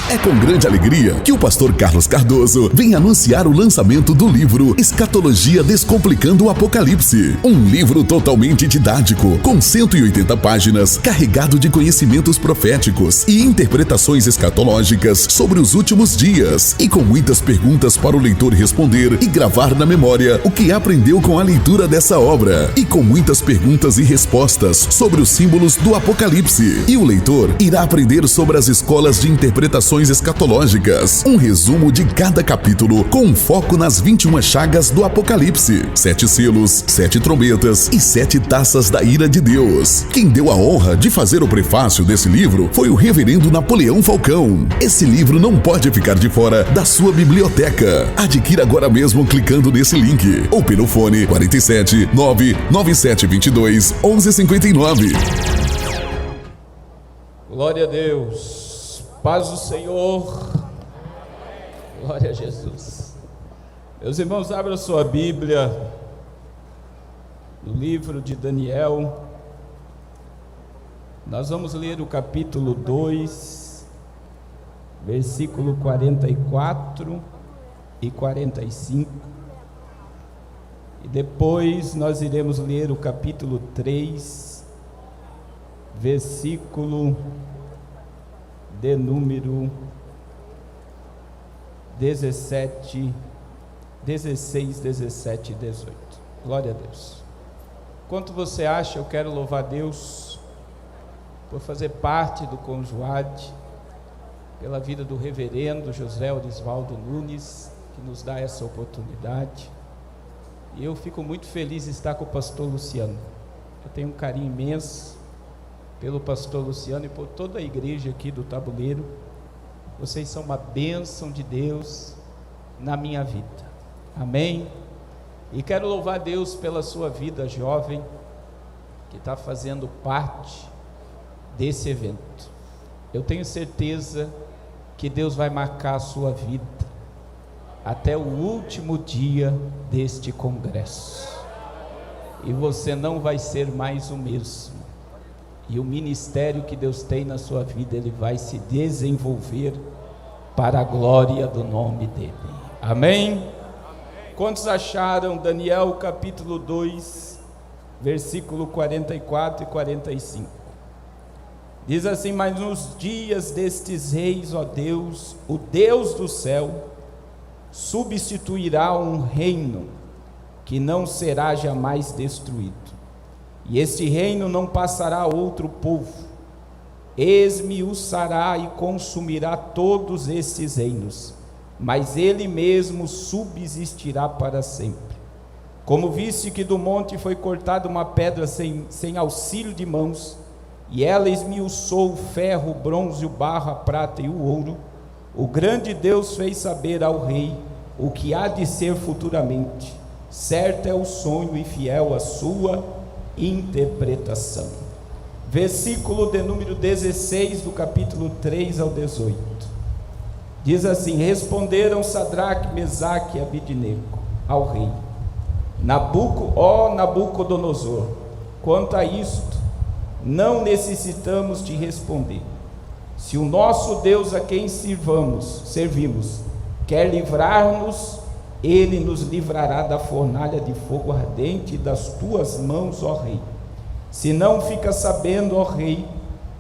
É com grande alegria que o pastor Carlos Cardoso vem anunciar o lançamento do livro Escatologia Descomplicando o Apocalipse. Um livro totalmente didático, com 180 páginas, carregado de conhecimentos proféticos e interpretações escatológicas sobre os últimos dias, e com muitas perguntas para o leitor responder e gravar na memória o que aprendeu com a leitura dessa obra, e com muitas perguntas e respostas sobre os símbolos do Apocalipse. E o leitor irá aprender sobre as escolas de interpretações escatológicas, um resumo de cada capítulo com um foco nas 21 chagas do Apocalipse, 7 selos, 7 trombetas e 7 taças da ira de Deus. Quem deu a honra de fazer o prefácio desse livro foi o reverendo Napoleão Falcão. Esse livro não pode ficar de fora da sua biblioteca. Adquira agora mesmo clicando nesse link ou pelo fone 47 99722 1159. Glória a Deus. Paz do Senhor, glória a Jesus. Meus irmãos, abra sua Bíblia no livro de Daniel. Nós vamos ler o capítulo 2, versículo 44 e 45. E depois nós iremos ler o capítulo 3, versículo de número 16, 17 e 18. Glória a Deus. Enquanto você acha, eu quero louvar Deus por fazer parte do Conjuade, pela vida do reverendo José Orisvaldo Nunes, que nos dá essa oportunidade. E eu fico muito feliz de estar com o pastor Luciano. Eu tenho um carinho imenso pelo pastor Luciano e por toda a igreja aqui do Tabuleiro. Vocês são uma bênção de Deus na minha vida, amém? E quero louvar Deus pela sua vida, jovem, que está fazendo parte desse evento. Eu tenho certeza que Deus vai marcar a sua vida até o último dia deste congresso, e você não vai ser mais o mesmo. E o ministério que Deus tem na sua vida, ele vai se desenvolver para a glória do nome dele, amém? Quantos acharam Daniel capítulo 2, versículo 44 e 45? Diz assim: mas nos dias destes reis, ó Deus, o Deus do céu, substituirá um reino que não será jamais destruído. E este reino não passará a outro povo, esmiuçará e consumirá todos estes reinos, mas ele mesmo subsistirá para sempre. Como viste que do monte foi cortada uma pedra sem auxílio de mãos, e ela esmiuçou o ferro, o bronze, o barro, a prata e o ouro, o grande Deus fez saber ao rei o que há de ser futuramente. Certo é o sonho e fiel a sua interpretação. Versículo de número 16 do capítulo 3 ao 18. Diz assim: responderam Sadraque, Mesaque e Abidnego ao rei: Nabucodonosor, quanto a isto, não necessitamos de responder. Se o nosso Deus, a quem servimos, quer livrar-nos, ele nos livrará da fornalha de fogo ardente e das tuas mãos, ó rei. Se não, fica sabendo, ó rei,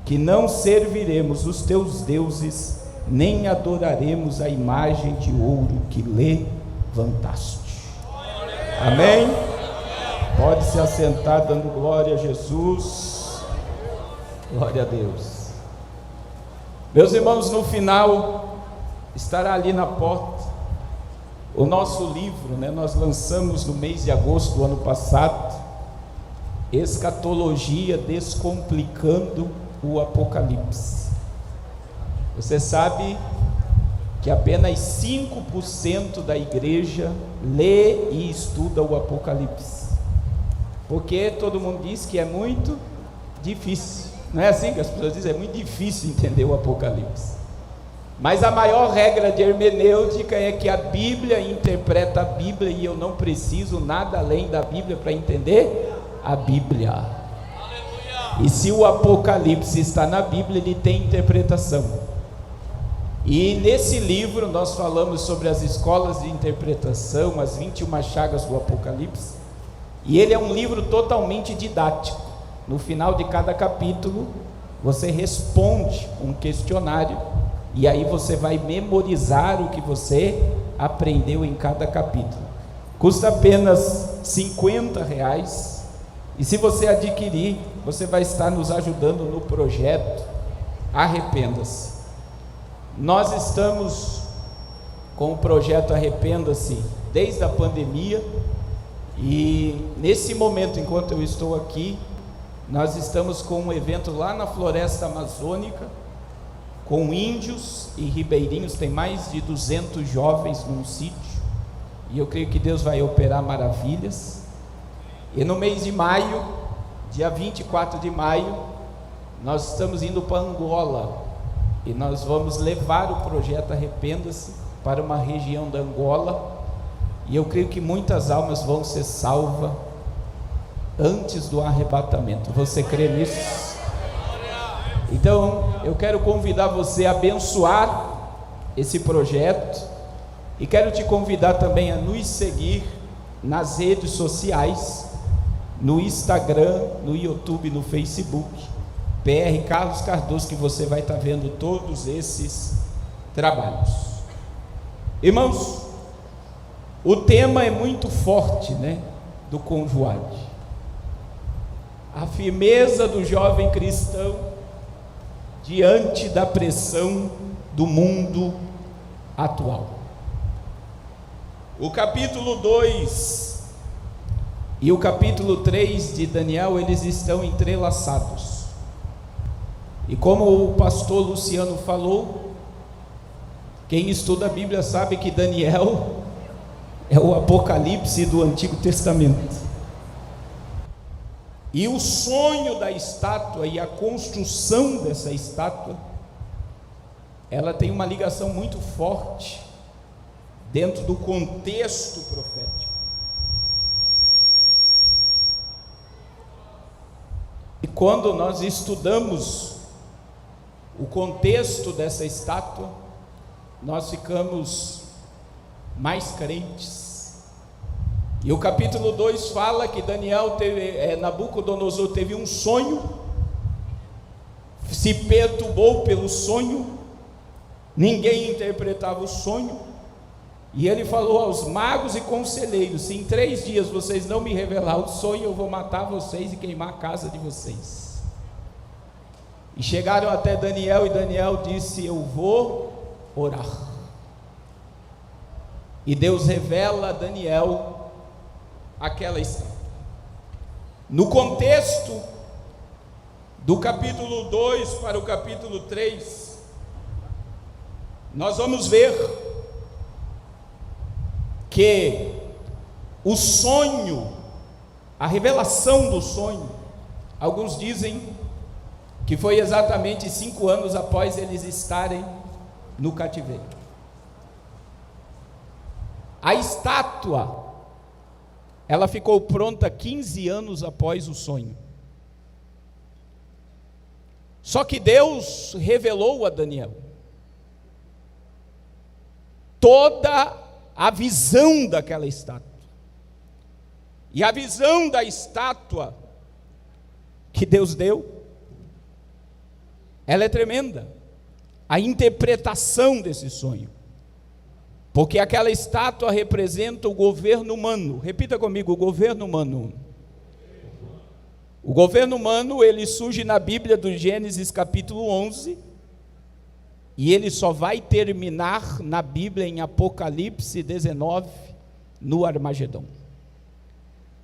que não serviremos os teus deuses, nem adoraremos a imagem de ouro que levantaste. Amém? Pode se assentar dando glória a Jesus. Glória a Deus. Meus irmãos, no final estará ali na porta o nosso livro, nós lançamos no mês de agosto do ano passado, Escatologia Descomplicando o Apocalipse. Você sabe que apenas 5% da igreja lê e estuda o Apocalipse, porque todo mundo diz que é muito difícil. Não é assim que as pessoas dizem? É muito difícil entender o Apocalipse. Mas a maior regra de hermenêutica é que a Bíblia interpreta a Bíblia, e eu não preciso nada além da Bíblia para entender a Bíblia. Aleluia. E se o Apocalipse está na Bíblia, ele tem interpretação. E nesse livro nós falamos sobre as escolas de interpretação, as 21 chagas do Apocalipse, e ele é um livro totalmente didático. No final de cada capítulo você responde um questionário, e aí você vai memorizar o que você aprendeu em cada capítulo. Custa apenas R$50, e se você adquirir, você vai estar nos ajudando no projeto Arrependa-se. Nós estamos com o projeto Arrependa-se desde a pandemia, e nesse momento, enquanto eu estou aqui, nós estamos com um evento lá na floresta amazônica, com índios e ribeirinhos. Tem mais de 200 jovens num sítio, e eu creio que Deus vai operar maravilhas. E no mês de maio, dia 24 de maio, nós estamos indo para Angola, e nós vamos levar o projeto Arrependa-se para uma região da Angola, e eu creio que muitas almas vão ser salvas antes do arrebatamento. Você crê nisso? Então eu quero convidar você a abençoar esse projeto, e quero te convidar também a nos seguir nas redes sociais, no Instagram, no YouTube, no Facebook, PR Carlos Cardoso, que você vai estar vendo todos esses trabalhos. Irmãos, o tema é muito forte, né, do conjuade. A firmeza do jovem cristão diante da pressão do mundo atual. O capítulo 2 e o capítulo 3 de Daniel, eles estão entrelaçados. E como o pastor Luciano falou, quem estuda a Bíblia sabe que Daniel é o Apocalipse do Antigo Testamento. E o sonho da estátua e a construção dessa estátua, ela tem uma ligação muito forte dentro do contexto profético. E quando nós estudamos o contexto dessa estátua, nós ficamos mais crentes. E o capítulo 2 fala que Nabucodonosor teve um sonho, se perturbou pelo sonho, ninguém interpretava o sonho, e ele falou aos magos e conselheiros: se em 3 dias vocês não me revelar o sonho, eu vou matar vocês e queimar a casa de vocês. E chegaram até Daniel, e Daniel disse: eu vou orar. E Deus revela a Daniel aquela estátua. No contexto do capítulo 2 para o capítulo 3, nós vamos ver que o sonho, a revelação do sonho, alguns dizem que foi exatamente 5 anos após eles estarem no cativeiro. A estátua, ela ficou pronta 15 anos após o sonho. Só que Deus revelou a Daniel toda a visão daquela estátua. E a visão da estátua que Deus deu, ela é tremenda. A interpretação desse sonho, porque aquela estátua representa o governo humano. Repita comigo: o governo humano. O governo humano, ele surge na Bíblia do Gênesis capítulo 11, e ele só vai terminar na Bíblia em Apocalipse 19, no Armagedon.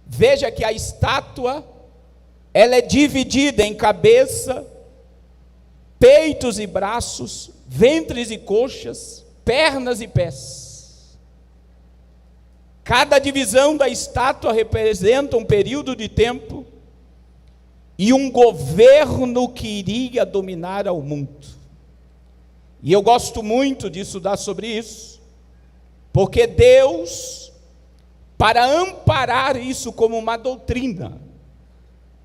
Veja que a estátua, ela é dividida em cabeça, peitos e braços, ventres e coxas, pernas e pés. Cada divisão da estátua representa um período de tempo e um governo que iria dominar ao mundo. E eu gosto muito de estudar sobre isso, porque Deus, para amparar isso como uma doutrina,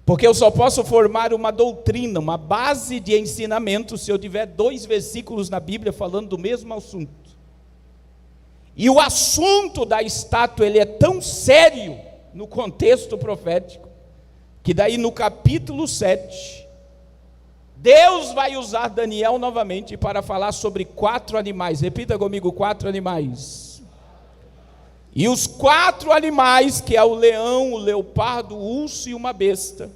Porque eu só posso formar uma doutrina, uma base de ensinamento, se eu tiver 2 versículos na Bíblia falando do mesmo assunto. E o assunto da estátua, ele é tão sério no contexto profético, que daí no capítulo 7, Deus vai usar Daniel novamente para falar sobre 4 animais. Repita comigo: 4 animais. E os 4 animais, que é o leão, o leopardo, o urso e uma besta,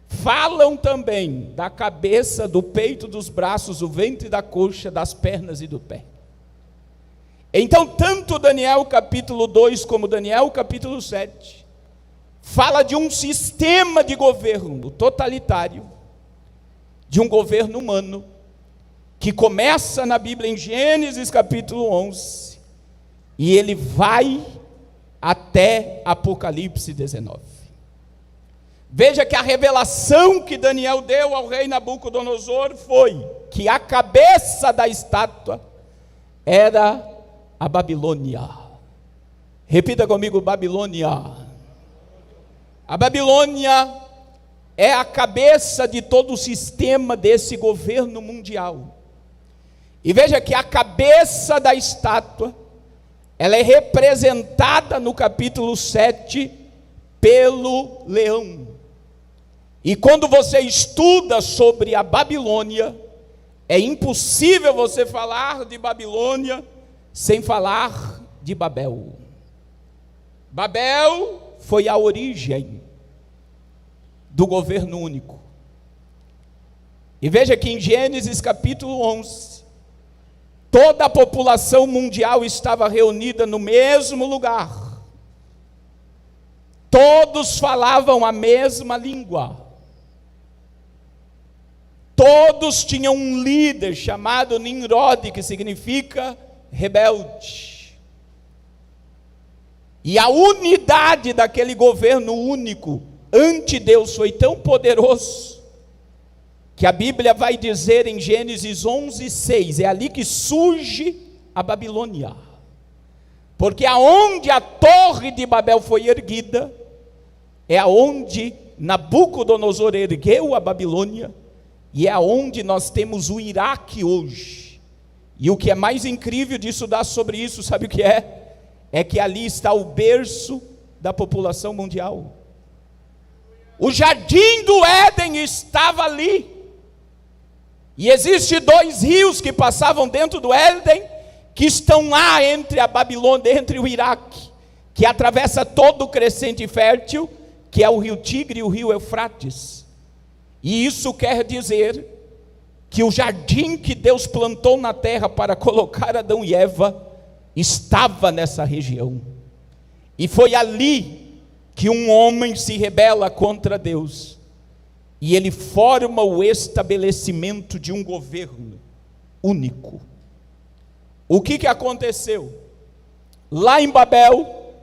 falam também da cabeça, do peito, dos braços, do ventre, da coxa, das pernas e do pé. Então, tanto Daniel capítulo 2 como Daniel capítulo 7 fala de um sistema de governo totalitário, de um governo humano, que começa na Bíblia em Gênesis capítulo 11, e ele vai até Apocalipse 19. Veja que a revelação que Daniel deu ao rei Nabucodonosor foi que a cabeça da estátua era a Babilônia. Repita comigo: Babilônia. A Babilônia é a cabeça de todo o sistema desse governo mundial. E veja que a cabeça da estátua, ela é representada no capítulo 7 pelo leão. E quando você estuda sobre a Babilônia, é impossível você falar de Babilônia sem falar de Babel. Babel foi a origem do governo único. E veja que em Gênesis capítulo 11, toda a população mundial estava reunida no mesmo lugar. Todos falavam a mesma língua. Todos tinham um líder chamado Nimrod, que significa rebelde. E a unidade daquele governo único ante Deus foi tão poderoso, que a Bíblia vai dizer em Gênesis 11:6, é ali que surge a Babilônia. Porque aonde a torre de Babel foi erguida, é aonde Nabucodonosor ergueu a Babilônia, e é aonde nós temos o Iraque hoje. E o que é mais incrível de estudar sobre isso, sabe o que é? É que ali está o berço da população mundial. O jardim do Éden estava ali. E existem 2 rios que passavam dentro do Éden, que estão lá entre a Babilônia, entre o Iraque, que atravessa todo o crescente fértil, que é o rio Tigre e o rio Eufrates. E isso quer dizer que o jardim que Deus plantou na terra para colocar Adão e Eva estava nessa região. E foi ali que um homem se rebela contra Deus, e ele forma o estabelecimento de um governo único. O que aconteceu? Lá em Babel,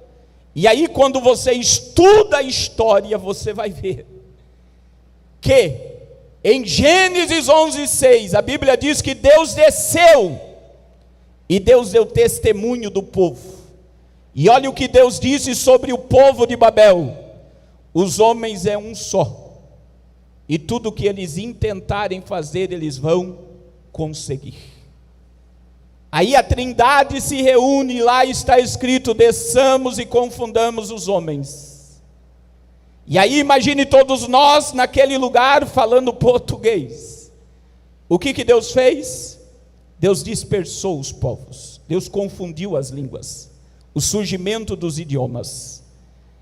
e aí quando você estuda a história, você vai ver que em Gênesis 11:6, a Bíblia diz que Deus desceu, e Deus deu testemunho do povo. E olha o que Deus disse sobre o povo de Babel: os homens é um só, e tudo que eles intentarem fazer, eles vão conseguir. Aí a Trindade se reúne, e lá está escrito: desçamos e confundamos os homens. E aí imagine todos nós naquele lugar falando português. O que Deus fez? Deus dispersou os povos, Deus confundiu as línguas, o surgimento dos idiomas.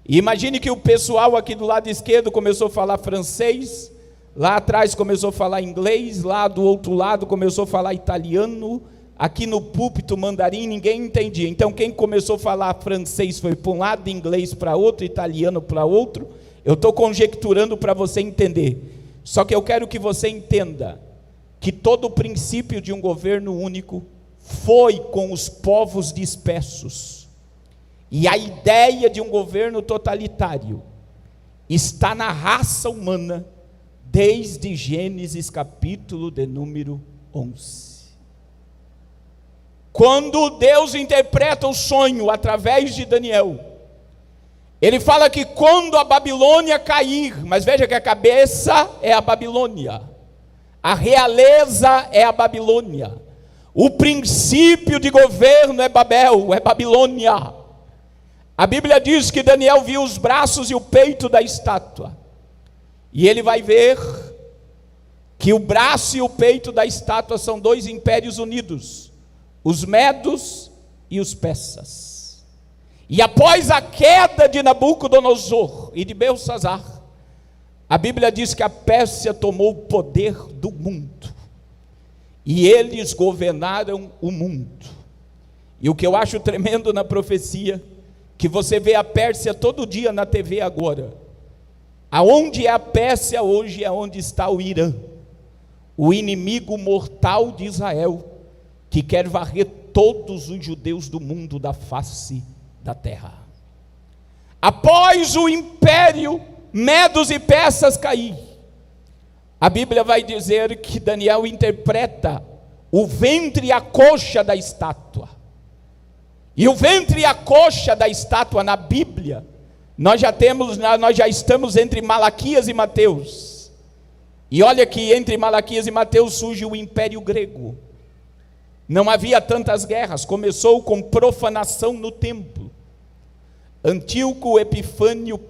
E imagine que o pessoal aqui do lado esquerdo começou a falar francês, lá atrás começou a falar inglês, lá do outro lado começou a falar italiano, aqui no púlpito mandarim, ninguém entendia. Então quem começou a falar francês foi para um lado, inglês para outro, italiano para outro. Eu estou conjecturando para você entender. Só que eu quero que você entenda que todo o princípio de um governo único foi com os povos dispersos. E a ideia de um governo totalitário está na raça humana desde Gênesis capítulo de número 11. Quando Deus interpreta o sonho através de Daniel, Ele fala que quando a Babilônia cair, mas veja que a cabeça é a Babilônia, a realeza é a Babilônia, o princípio de governo é Babel, é Babilônia. A Bíblia diz que Daniel viu os braços e o peito da estátua, e ele vai ver que o braço e o peito da estátua são dois impérios unidos, os medos e os persas. E após a queda de Nabucodonosor e de Belsazar, a Bíblia diz que a Pérsia tomou o poder do mundo, e eles governaram o mundo. E o que eu acho tremendo na profecia, que você vê a Pérsia todo dia na TV agora. Aonde é a Pérsia hoje é onde está o Irã, o inimigo mortal de Israel, que quer varrer todos os judeus do mundo da face da terra. Após o império medos e persas cair, a Bíblia vai dizer que Daniel interpreta o ventre e a coxa da estátua. E o ventre e a coxa da estátua na Bíblia, nós já estamos entre Malaquias e Mateus. E olha que entre Malaquias e Mateus surge o Império Grego. Não havia tantas guerras, começou com profanação no templo. Antíoco Epifânio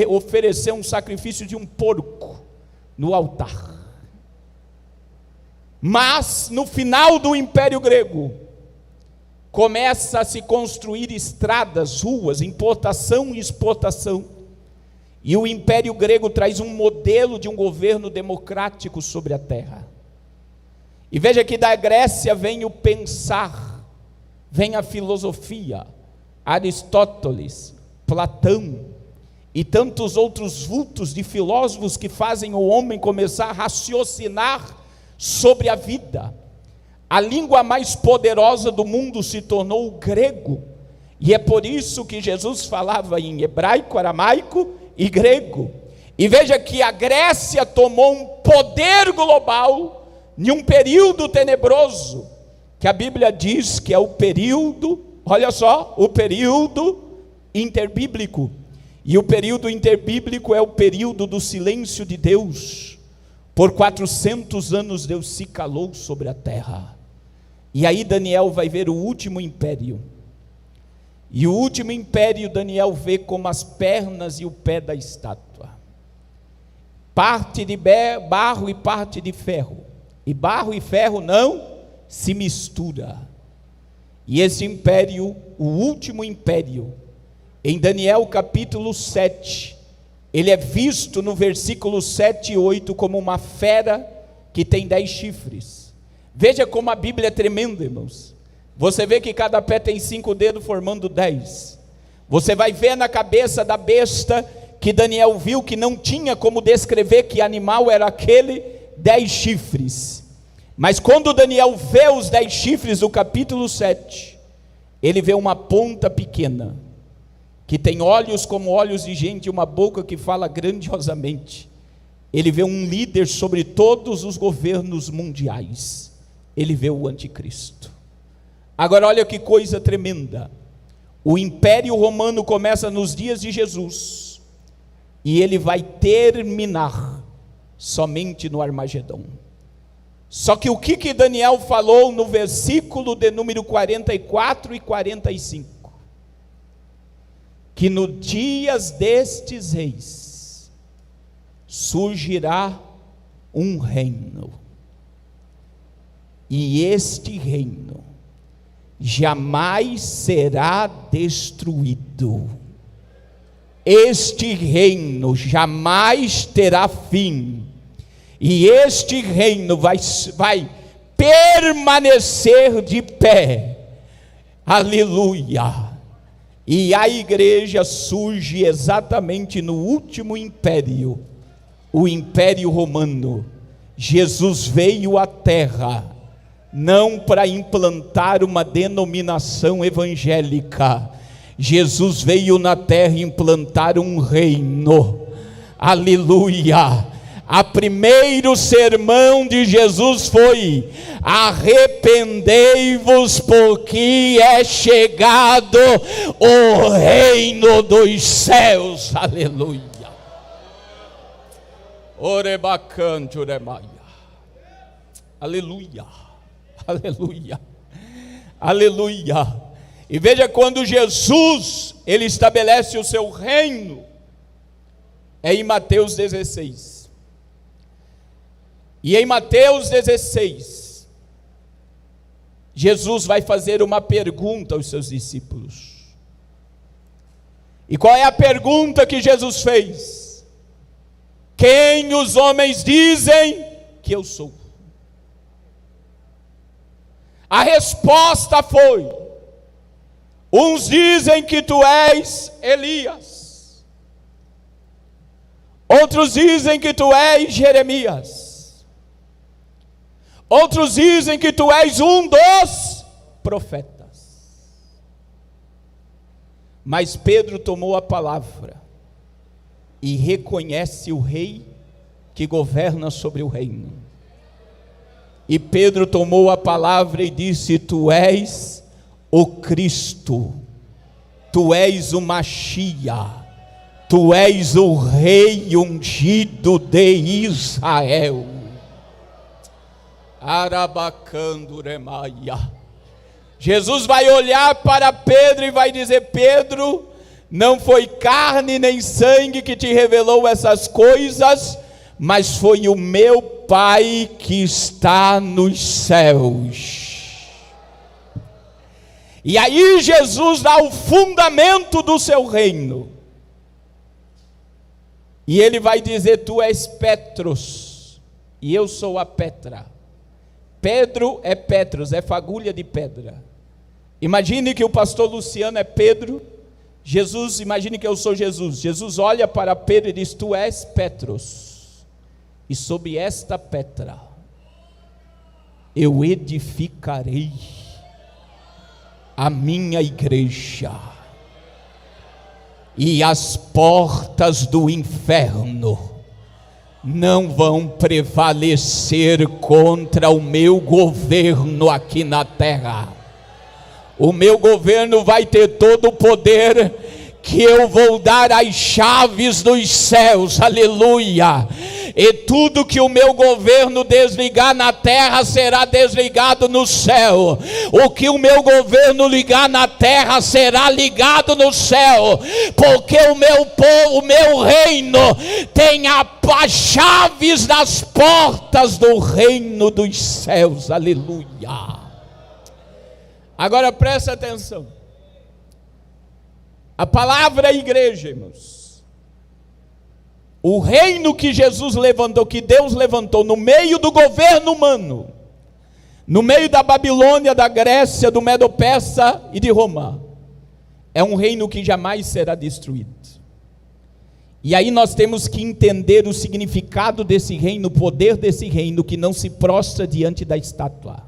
ofereceu um sacrifício de um porco no altar. Mas no final do Império Grego, começa a se construir estradas, ruas, importação e exportação. E o Império Grego traz um modelo de um governo democrático sobre a terra. E veja que da Grécia vem o pensar, vem a filosofia, Aristóteles, Platão e tantos outros vultos de filósofos que fazem o homem começar a raciocinar sobre a vida. A língua mais poderosa do mundo se tornou o grego, e é por isso que Jesus falava em hebraico, aramaico e grego. E veja que a Grécia tomou um poder global em um período tenebroso, que a Bíblia diz que é o período, olha só, o período interbíblico. E o período interbíblico é o período do silêncio de Deus. Por 400 anos Deus se calou sobre a terra. E aí Daniel vai ver o último império. E o último império Daniel vê como as pernas e o pé da estátua. Parte de barro e parte de ferro. E barro e ferro não se mistura. E esse império, o último império, em Daniel capítulo 7, ele é visto no versículo 7 e 8 como uma fera que tem 10 chifres. Veja como a Bíblia é tremenda, irmãos. Você vê que cada pé tem 5 dedos formando 10. Você vai ver na cabeça da besta que Daniel viu que não tinha como descrever que animal era aquele, 10 chifres. Mas quando Daniel vê os 10 chifres do capítulo 7, ele vê uma ponta pequena, que tem olhos como olhos de gente e uma boca que fala grandiosamente. Ele vê um líder sobre todos os governos mundiais. Ele vê o anticristo. Agora olha que coisa tremenda. O Império Romano começa nos dias de Jesus, e ele vai terminar somente no Armagedon. Só que o que Daniel falou no versículo de número 44 e 45? Que no dias destes reis surgirá um reino, e este reino jamais será destruído. Este reino jamais terá fim, e este reino vai permanecer de pé. Aleluia! E a igreja surge exatamente no último império, o Império Romano. Jesus veio à terra, não para implantar uma denominação evangélica. Jesus veio na terra implantar um reino. Aleluia! A primeiro sermão de Jesus foi: arrependei-vos, porque é chegado o reino dos céus. Aleluia. Orebacante, oremaia. Aleluia. Aleluia. Aleluia. E veja, quando Jesus, ele estabelece o seu reino, é em Mateus 16. E em Mateus 16, Jesus vai fazer uma pergunta aos seus discípulos. E qual é a pergunta que Jesus fez? Quem os homens dizem que eu sou? A resposta foi: uns dizem que tu és Elias, outros dizem que tu és Jeremias, outros dizem que tu és um dos profetas. Mas Pedro tomou a palavra e reconhece o rei que governa sobre o reino. E Pedro tomou a palavra e disse: tu és o Cristo, tu és o Machia, tu és o rei ungido de Israel. Arabacanduremaia. Jesus vai olhar para Pedro e vai dizer: Pedro, não foi carne nem sangue que te revelou essas coisas, mas foi o meu Pai que está nos céus. E aí Jesus dá o fundamento do seu reino. E ele vai dizer: tu és Petros, e eu sou a Petra. Pedro é Petros, é fagulha de pedra. Imagine que o pastor Luciano é Pedro. Jesus, imagine que eu sou Jesus. Jesus olha para Pedro e diz: tu és Petros, e sob esta pedra eu edificarei a minha igreja, e as portas do inferno não vão prevalecer contra o meu governo aqui na terra. O meu governo vai ter todo o poder, que eu vou dar as chaves dos céus. Aleluia. E tudo que o meu governo desligar na terra será desligado no céu. O que o meu governo ligar na terra será ligado no céu, porque o meu povo, o meu reino tem as chaves das portas do reino dos céus. Aleluia. Agora presta atenção. A palavra igreja, irmãos, o reino que Jesus levantou, que Deus levantou no meio do governo humano, no meio da Babilônia, da Grécia, do Medo-Persa e de Roma, é um reino que jamais será destruído. E aí nós temos que entender o significado desse reino, o poder desse reino, que não se prostra diante da estátua.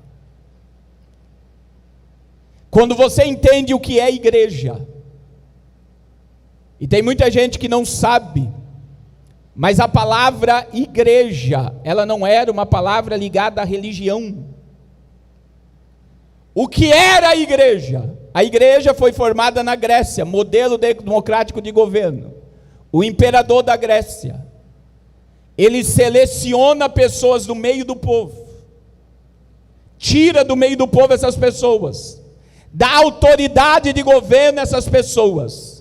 Quando você entende o que é igreja, e tem muita gente que não sabe, mas a palavra igreja, ela não era uma palavra ligada à religião. O que era a igreja? A igreja foi formada na Grécia, modelo democrático de governo. O imperador da Grécia, ele seleciona pessoas do meio do povo, tira do meio do povo essas pessoas, dá autoridade de governo a essas pessoas.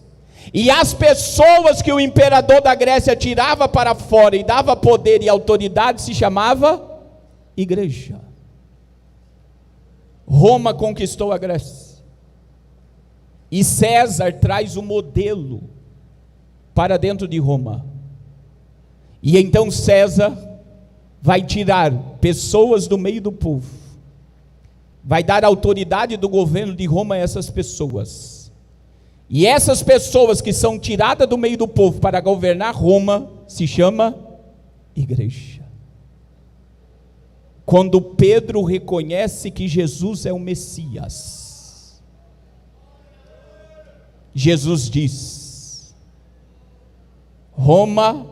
E as pessoas que o imperador da Grécia tirava para fora e dava poder e autoridade se chamava igreja. Roma conquistou a Grécia. E César traz o modelo para dentro de Roma. E então César vai tirar pessoas do meio do povo. Vai dar autoridade do governo de Roma a essas pessoas. E essas pessoas que são tiradas do meio do povo para governar Roma, se chama igreja. Quando Pedro reconhece que Jesus é o Messias, Jesus diz: Roma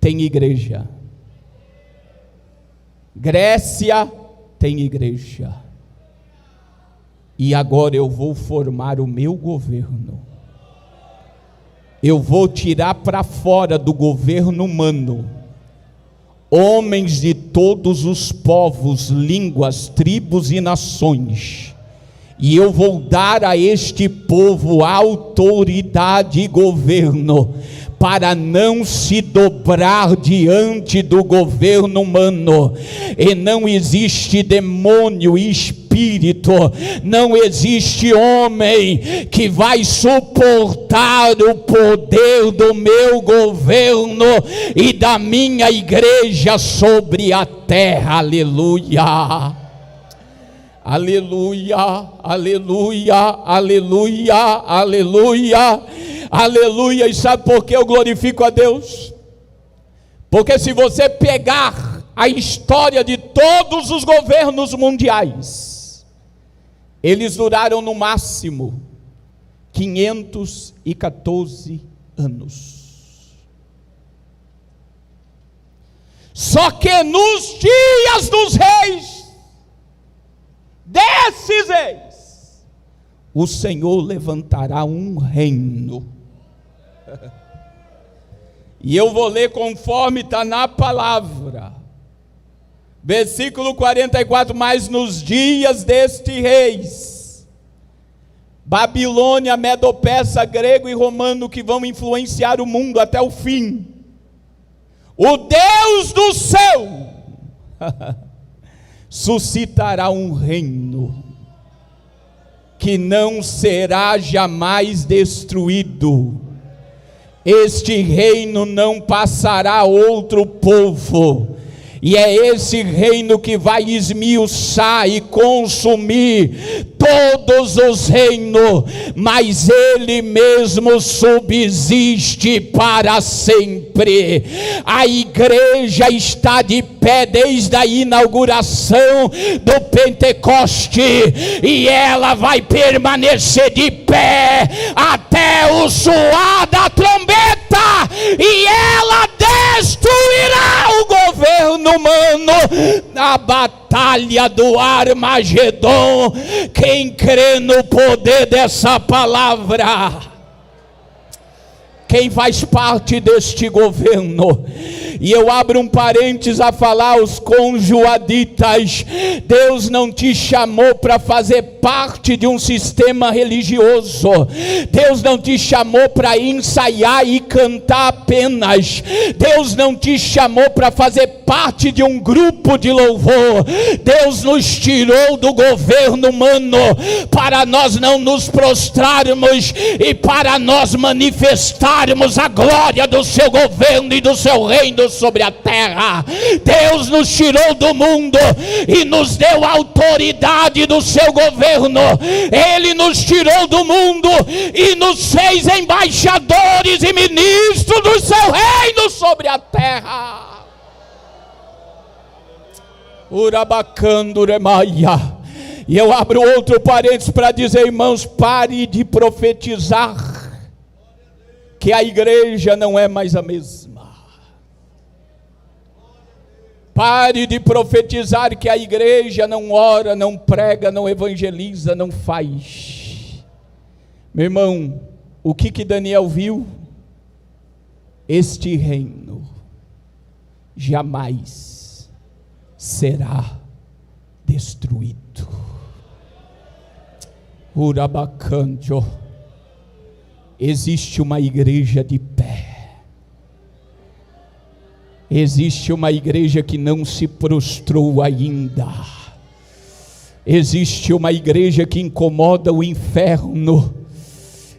tem igreja, Grécia tem igreja. E agora eu vou formar o meu governo. Eu vou tirar para fora do governo humano homens de todos os povos, línguas, tribos e nações. E eu vou dar a este povo autoridade e governo, para não se dobrar diante do governo humano. E não existe demônio e espírito, não existe homem que vai suportar o poder do meu governo e da minha igreja sobre a terra. Aleluia. Aleluia, aleluia, aleluia, aleluia, aleluia. E sabe por que eu glorifico a Deus? Porque se você pegar a história de todos os governos mundiais, eles duraram no máximo 514 anos. Só que nos dias dos reis, desses reis, o Senhor levantará um reino. E eu vou ler conforme está na palavra. Versículo 44, mas nos dias deste reis, Babilônia, Medo-Persa, grego e romano, que vão influenciar o mundo até o fim, o Deus do céu suscitará um reino que não será jamais destruído. Este reino não passará a outro povo, e é esse reino que vai esmiuçar e consumir todos os reinos, mas ele mesmo subsiste para sempre. A igreja está de pé desde a inauguração do Pentecoste, e ela vai permanecer de pé até o soar da trombeta, e ela destruirá o governo humano na batalha do Armagedon. Quem crê no poder dessa palavra, quem faz parte deste governo? E eu abro um parênteses a falar aos conjuaditas: Deus não te chamou para fazer parte de um sistema religioso. Deus não te chamou para ensaiar e cantar apenas. Deus não te chamou para fazer parte de um grupo de louvor. Deus nos tirou do governo humano para nós não nos prostrarmos e para nós manifestarmos a glória do seu governo e do seu reino sobre a terra. Deus nos tirou do mundo e nos deu a autoridade do seu governo. Ele nos tirou do mundo e nos fez embaixadores e ministros do seu reino sobre a terra. Urabacanduremaia. E eu abro outro parênteses para dizer, irmãos, pare de profetizar que a igreja não é mais a mesma. Pare de profetizar que a igreja não ora, não prega, não evangeliza, não faz. Meu irmão, o que Daniel viu? Este reino jamais será destruído. Urabacanjo. Existe uma igreja de pé. Existe uma igreja que não se prostrou ainda. Existe uma igreja que incomoda o inferno.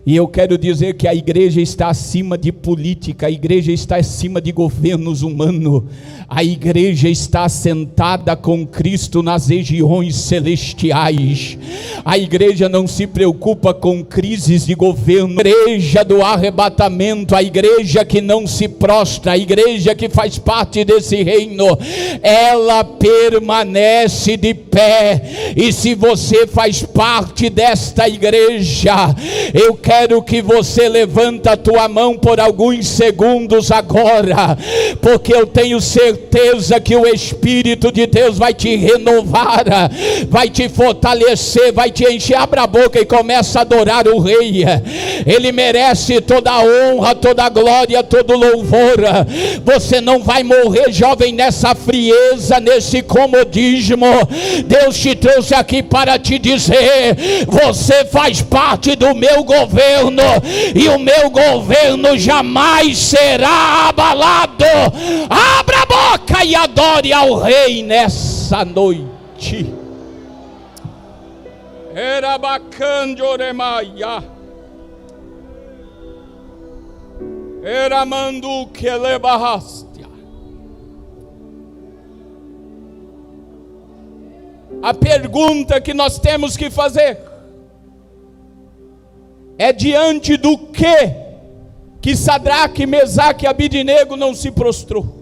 E eu quero dizer que a igreja está acima de política, a igreja está acima de governos humanos, a igreja está assentada com Cristo nas regiões celestiais. A igreja não se preocupa com crises de governo. A igreja do arrebatamento, a igreja que não se prostra, a igreja que faz parte desse reino, ela permanece de pé. E se você faz parte desta igreja, eu quero quero que você levante a tua mão por alguns segundos agora, porque eu tenho certeza que o Espírito de Deus vai te renovar, vai te fortalecer, vai te encher. Abra a boca e começa a adorar o Rei. Ele merece toda a honra, toda a glória, todo o louvor. Você não vai morrer, jovem, nessa frieza, nesse comodismo. Deus te trouxe aqui para te dizer: você faz parte do meu governo, e o meu governo jamais será abalado. Abra a boca e adore ao Rei nessa noite. Era bacana oremaia, era mandu que lebarrastia. A pergunta que nós temos que fazer é: diante do que Sadraque, Mesaque e Abidnego não se prostrou?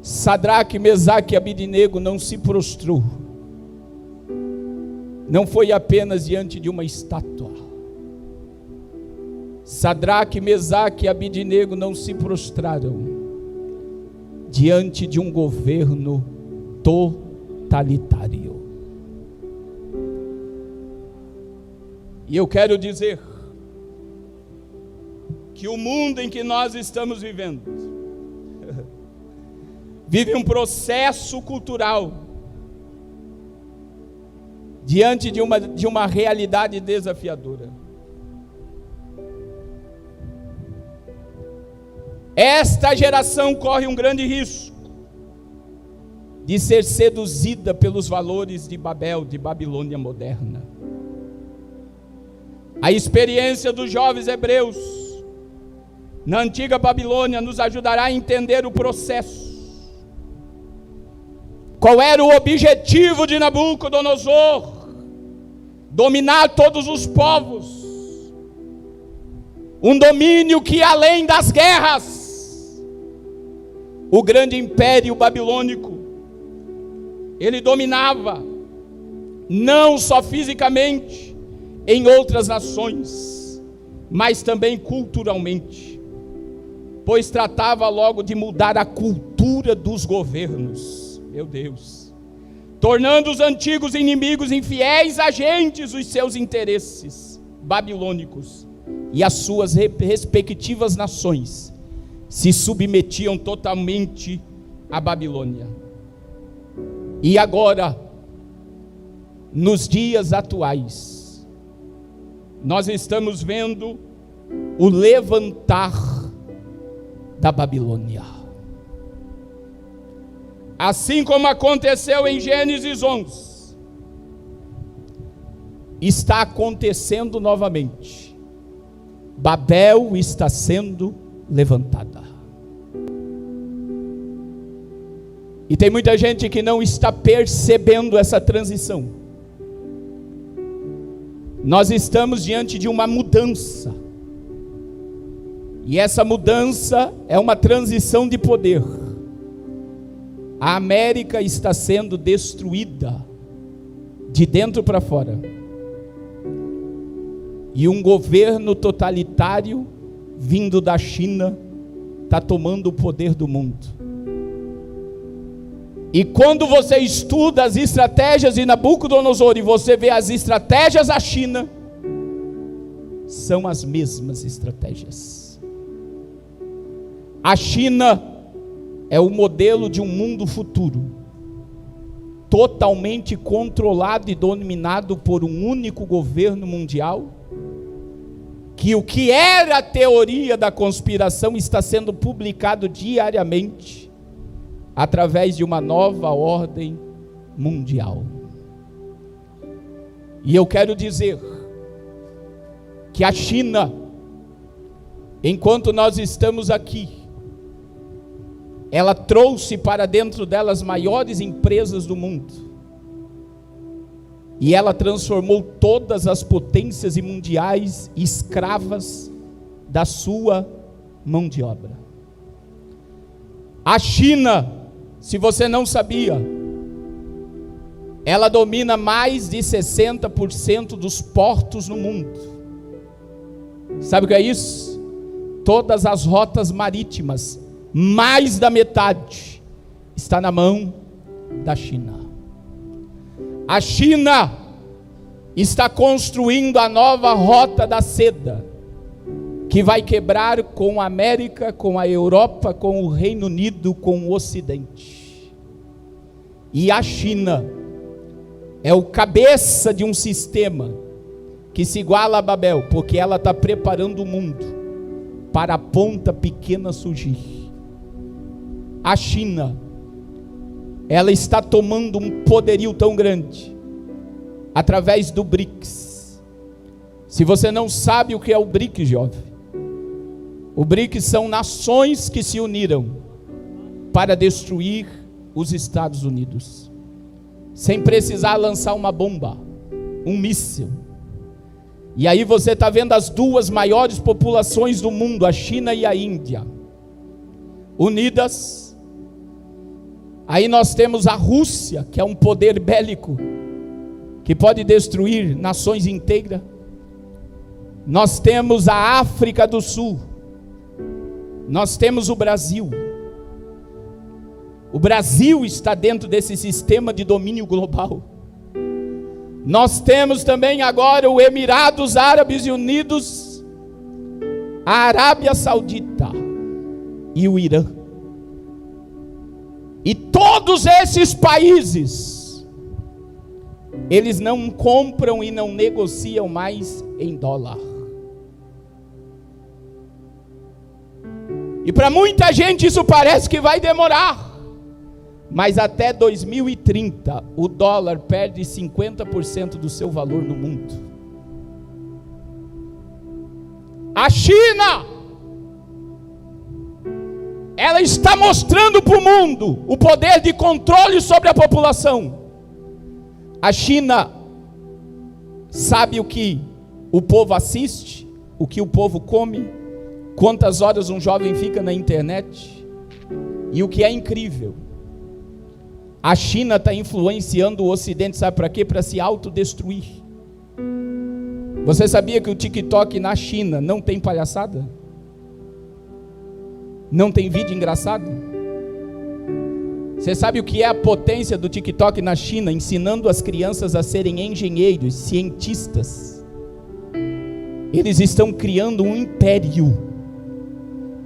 Sadraque, Mesaque e Abidnego não se prostrou. Não foi apenas diante de uma estátua. Sadraque, Mesaque e Abidnego não se prostraram diante de um governo totalitário. E eu quero dizer que o mundo em que nós estamos vivendo vive um processo cultural diante de uma realidade desafiadora. Esta geração corre um grande risco de ser seduzida pelos valores de Babel, de Babilônia moderna. A experiência dos jovens hebreus na antiga Babilônia nos ajudará a entender o processo. Qual era o objetivo de Nabucodonosor? Dominar todos os povos. Um domínio que, além das guerras, o grande império babilônico, ele dominava não só fisicamente em outras nações, mas também culturalmente, pois tratava logo de mudar a cultura dos governos. Meu Deus, tornando os antigos inimigos infiéis agentes dos seus interesses babilônicos, e as suas respectivas nações se submetiam totalmente à Babilônia. E agora, nos dias atuais, nós estamos vendo o levantar da Babilônia. Assim como aconteceu em Gênesis 11, está acontecendo novamente. Babel está sendo levantada. E tem muita gente que não está percebendo essa transição. Nós estamos diante de uma mudança. E essa mudança é uma transição de poder. A América está sendo destruída de dentro para fora. E um governo totalitário vindo da China está tomando o poder do mundo. E quando você estuda as estratégias de Nabucodonosor e você vê as estratégias da China, são as mesmas estratégias. A China é o modelo de um mundo futuro, totalmente controlado e dominado por um único governo mundial, que o que era a teoria da conspiração está sendo publicado diariamente, através de uma nova ordem mundial. E eu quero dizer que a China, enquanto nós estamos aqui, ela trouxe para dentro dela as maiores empresas do mundo. E ela transformou todas as potências mundiais escravas da sua mão de obra. A China, se você não sabia, Ela domina mais de 60% dos portos no mundo. Sabe o que é isso? Todas as rotas marítimas, mais da metade, está na mão da China. A China está construindo a nova rota da seda, que vai quebrar com a América, com a Europa, com o Reino Unido, com o Ocidente. E a China é o cabeça de um sistema que se iguala a Babel, porque ela está preparando o mundo para a ponta pequena surgir. A China, ela está tomando um poderio tão grande, através do BRICS. Se você não sabe o que é o BRICS, jovem, o BRICS são nações que se uniram para destruir os Estados Unidos, sem precisar lançar uma bomba, um míssil. E aí você está vendo as duas maiores populações do mundo, a China e a Índia, unidas. Aí nós temos a Rússia, que é um poder bélico, que pode destruir nações inteiras. Nós temos a África do Sul, nós temos o Brasil. O Brasil está dentro desse sistema de domínio global. Nós temos também agora o Emirados Árabes Unidos, a Arábia Saudita e o Irã. E todos esses países, eles não compram e não negociam mais em dólar. E para muita gente isso parece que vai demorar. Mas até 2030, o dólar perde 50% do seu valor no mundo. A China, ela está mostrando para o mundo o poder de controle sobre a população. A China sabe o que o povo assiste, o que o povo come, quantas horas um jovem fica na internet. E o que é incrível, a China está influenciando o Ocidente, sabe para quê? Para se autodestruir. Você sabia que o TikTok na China não tem palhaçada? Não tem vídeo engraçado? Você sabe o que é a potência do TikTok na China? Ensinando as crianças a serem engenheiros, cientistas. Eles estão criando um império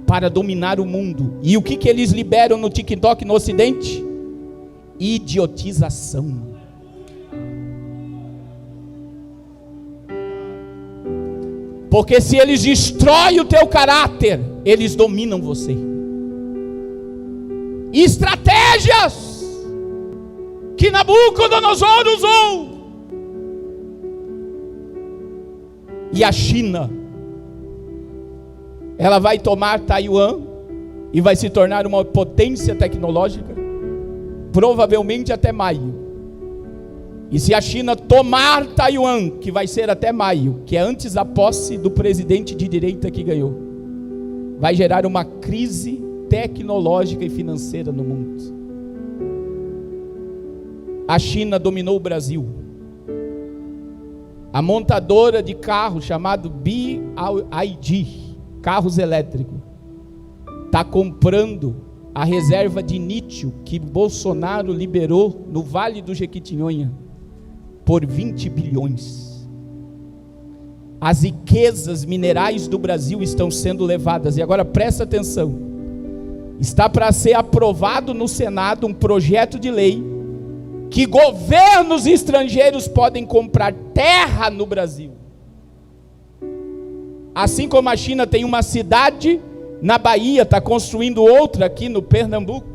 para dominar o mundo. E o que eles liberam no TikTok no Ocidente? Idiotização. Porque se eles destroem o teu caráter, eles dominam você. Estratégias que Nabucodonosor usou. E a China, ela vai tomar Taiwan e vai se tornar uma potência tecnológica, provavelmente até maio. E se a China tomar Taiwan, que vai ser até maio, que é antes da posse do presidente de direita que ganhou, vai gerar uma crise tecnológica e financeira no mundo. A China dominou o Brasil. A montadora de carro chamada BYD, carros elétricos, está comprando a reserva de lítio que Bolsonaro liberou no Vale do Jequitinhonha por 20 bilhões. As riquezas minerais do Brasil estão sendo levadas. E agora presta atenção, está para ser aprovado no Senado um projeto de lei que governos estrangeiros podem comprar terra no Brasil. Assim como a China tem uma cidade na Bahia, está construindo outra aqui no Pernambuco.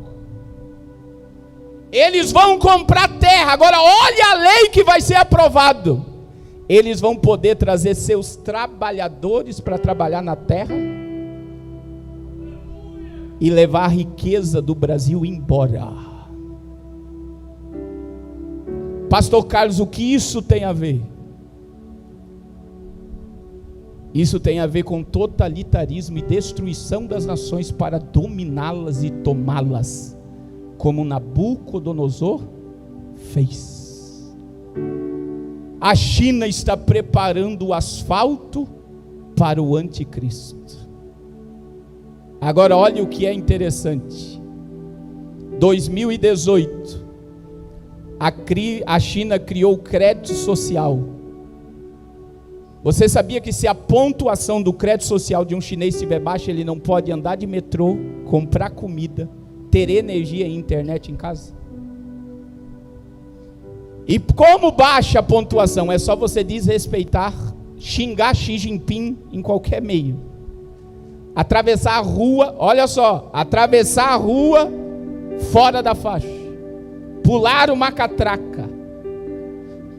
Eles vão comprar terra. Agora olha a lei que vai ser aprovado. Eles vão poder trazer seus trabalhadores para trabalhar na terra e levar a riqueza do Brasil embora. Pastor Carlos, o que isso tem a ver? Isso tem a ver com totalitarismo e destruição das nações para dominá-las e tomá-las, como Nabucodonosor fez. A China está preparando o asfalto para o anticristo. Agora olha o que é interessante. 2018, a China criou o crédito social. Você sabia que se a pontuação do crédito social de um chinês estiver baixa, ele não pode andar de metrô, comprar comida, ter energia e internet em casa? E como baixa a pontuação? É só você desrespeitar, xingar Xi Jinping em qualquer meio. Atravessar a rua, olha só, atravessar a rua fora da faixa. Pular uma catraca.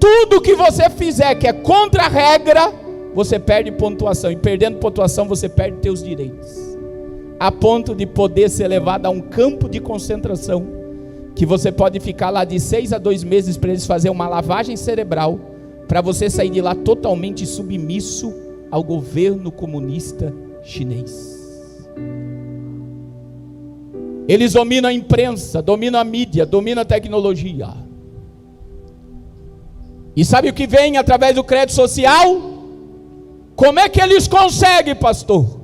Tudo que você fizer que é contra a regra, você perde pontuação. E perdendo pontuação, você perde teus direitos. A ponto de poder ser levado a um campo de concentração, que você pode ficar lá de 6 a 2 meses para eles fazerem uma lavagem cerebral, para você sair de lá totalmente submisso ao governo comunista chinês. Eles dominam a imprensa, dominam a mídia, dominam a tecnologia. E sabe o que vem através do crédito social? Como é que eles conseguem, pastor?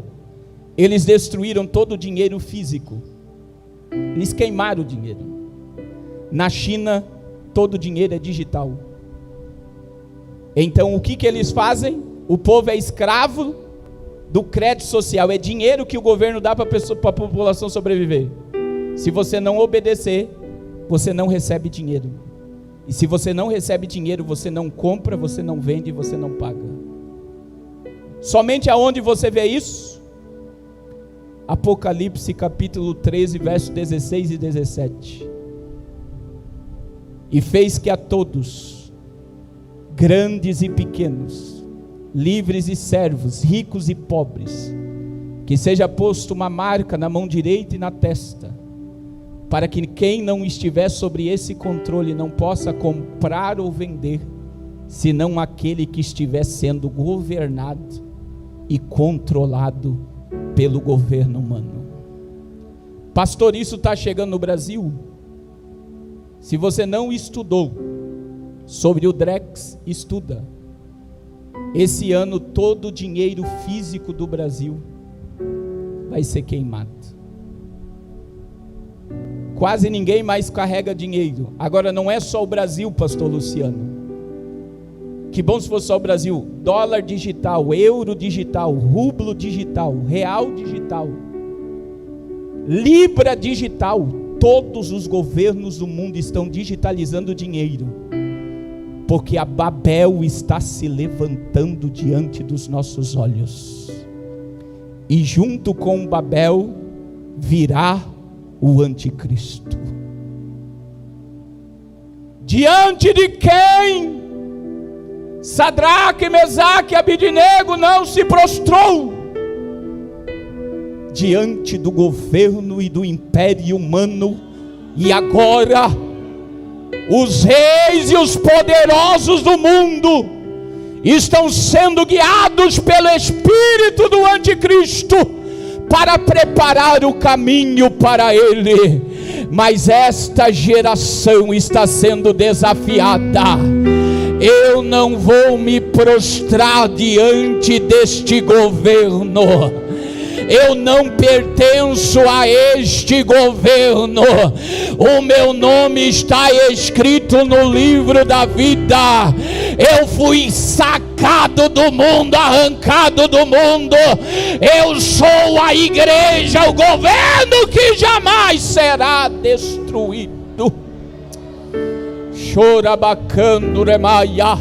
Eles destruíram todo o dinheiro físico. Eles queimaram o dinheiro. Na China, todo o dinheiro é digital. Então, o que eles fazem? O povo é escravo do crédito social. É dinheiro que o governo dá para a população sobreviver. Se você não obedecer, você não recebe dinheiro. E se você não recebe dinheiro, você não compra, você não vende, você não paga. Somente aonde você vê isso? Apocalipse capítulo 13, versos 16 e 17. E fez que a todos, grandes e pequenos, livres e servos, ricos e pobres, que seja posto uma marca na mão direita e na testa, para que quem não estiver sobre esse controle não possa comprar ou vender, senão aquele que estiver sendo governado e controlado pelo governo humano. Pastor, isso está chegando no Brasil? Se você não estudou sobre o Drex, estuda. Esse ano todo o dinheiro físico do Brasil vai ser queimado. Quase ninguém mais carrega dinheiro. Agora não é só o Brasil, pastor Luciano. Que bom se fosse só o Brasil. Dólar digital, euro digital, rublo digital, real digital, libra digital. Todos os governos do mundo estão digitalizando o dinheiro, porque a Babel está se levantando diante dos nossos olhos. E junto com Babel virá o anticristo. Diante de quem Sadraque, Mesaque e Abidnego não se prostrou? Diante do governo e do império humano. E agora os reis e os poderosos do mundo estão sendo guiados pelo espírito do anticristo para preparar o caminho para ele. Mas esta geração está sendo desafiada. Eu não vou me prostrar diante deste governo. Eu não pertenço a este governo. O meu nome está escrito no livro da vida. Eu fui sacado do mundo, arrancado do mundo. Eu sou a igreja, o governo que jamais será destruído. Chorabacanduremaia,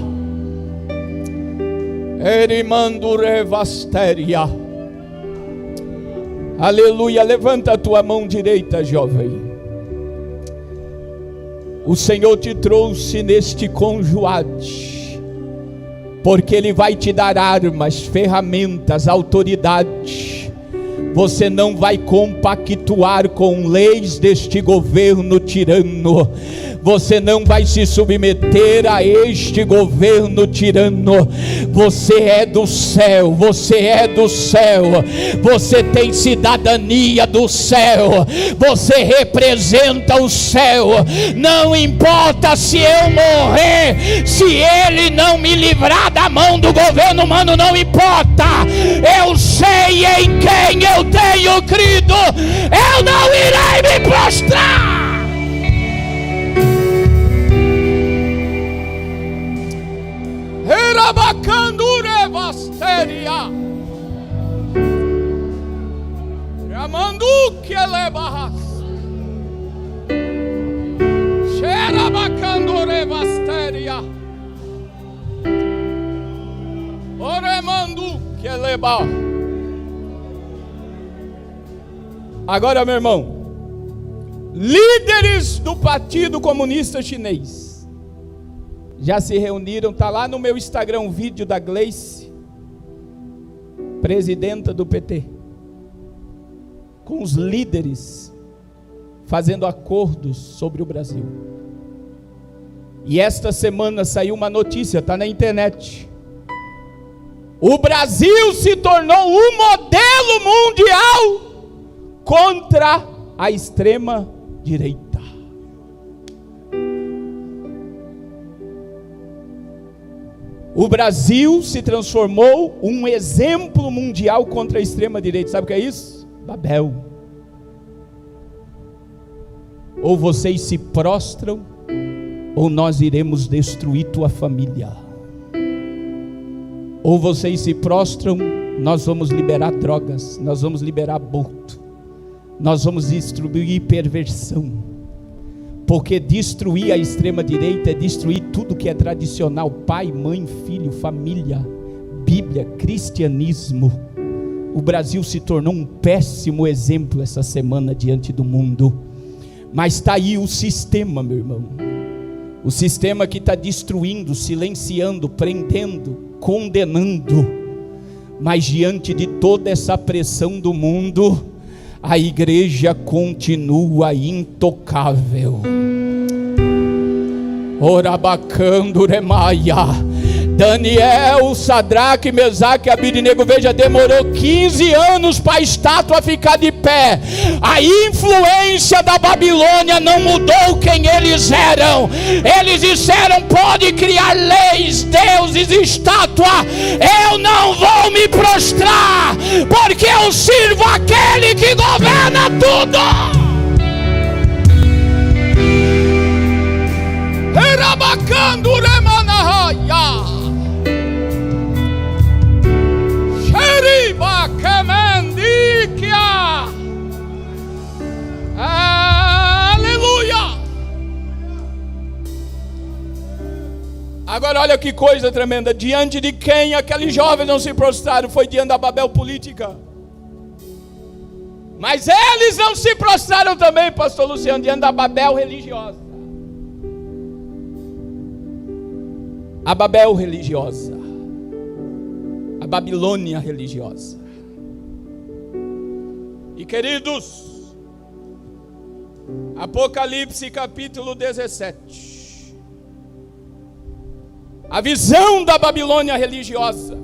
Erimandurevasteria. Aleluia, levanta a tua mão direita, jovem. O Senhor te trouxe neste conjuade, porque Ele vai te dar armas, ferramentas, autoridade. Você não vai compactuar com leis deste governo tirano. Você não vai se submeter a este governo tirano. Você é do céu, você é do céu. Você tem cidadania do céu. Você representa o céu. Não importa se eu morrer, se Ele não me livrar da mão do governo humano, não importa. Eu sei em quem eu tenho crido. Eu não irei me prostrar. Erabacandure vasteria. Ramanduque elebahas. Xerabacandure vasteria. Oremanduque elebah. Agora, meu irmão, líderes do Partido Comunista Chinês já se reuniram, está lá no meu Instagram um vídeo da Gleice, presidenta do PT, com os líderes fazendo acordos sobre o Brasil. E esta semana saiu uma notícia, está na internet. O Brasil se tornou um modelo mundial contra a extrema direita. O Brasil se transformou um exemplo mundial contra a extrema direita. Sabe o que é isso? Babel. Ou vocês se prostram, ou nós iremos destruir tua família. Ou vocês se prostram, nós vamos liberar drogas, nós vamos liberar aborto, nós vamos destruir perversão. Porque destruir a extrema direita é destruir tudo que é tradicional: pai, mãe, filho, família, Bíblia, cristianismo. O Brasil se tornou um péssimo exemplo essa semana diante do mundo. Mas está aí o sistema, meu irmão. O sistema que está destruindo, silenciando, prendendo, condenando. Mas diante de toda essa pressão do mundo, a igreja continua intocável. Orabacando remaia. Daniel, Sadraque, Mesaque e Abidnego, veja, demorou 15 anos para a estátua ficar de pé. A influência da Babilônia não mudou quem eles eram. Eles disseram: pode criar leis, deuses, estátua, eu não vou me prostrar, porque eu sirvo aquele que governa tudo. Erabacando remanahaya. Sheriba kemendikia. Aleluia. Agora olha que coisa tremenda. Diante de quem aqueles jovens não se prostraram? Foi diante da Babel política. Mas eles não se prostraram também, pastor Luciano, diante da Babel religiosa. A Babel religiosa, a Babilônia religiosa. E queridos, Apocalipse capítulo 17, a visão da Babilônia religiosa.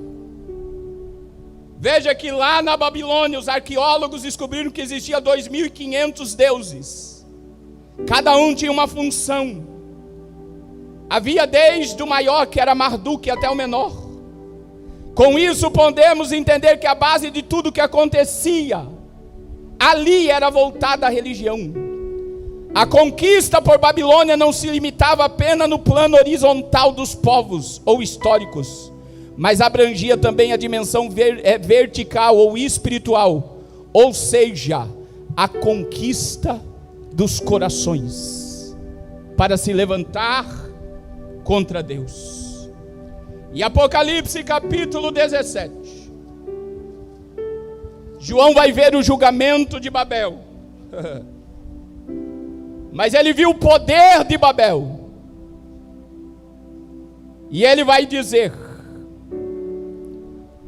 Veja que lá na Babilônia os arqueólogos descobriram que existia 2.500 deuses. Cada um tinha uma função. Havia desde o maior, que era Marduk, até o menor. Com isso podemos entender que a base de tudo que acontecia ali era voltada à religião. A conquista por Babilônia não se limitava apenas no plano horizontal dos povos ou históricos, mas abrangia também a dimensão vertical ou espiritual, ou seja, a conquista dos corações, para se levantar contra Deus. E Apocalipse capítulo 17, João vai ver o julgamento de Babel. Mas ele viu o poder de Babel. E ele vai dizer,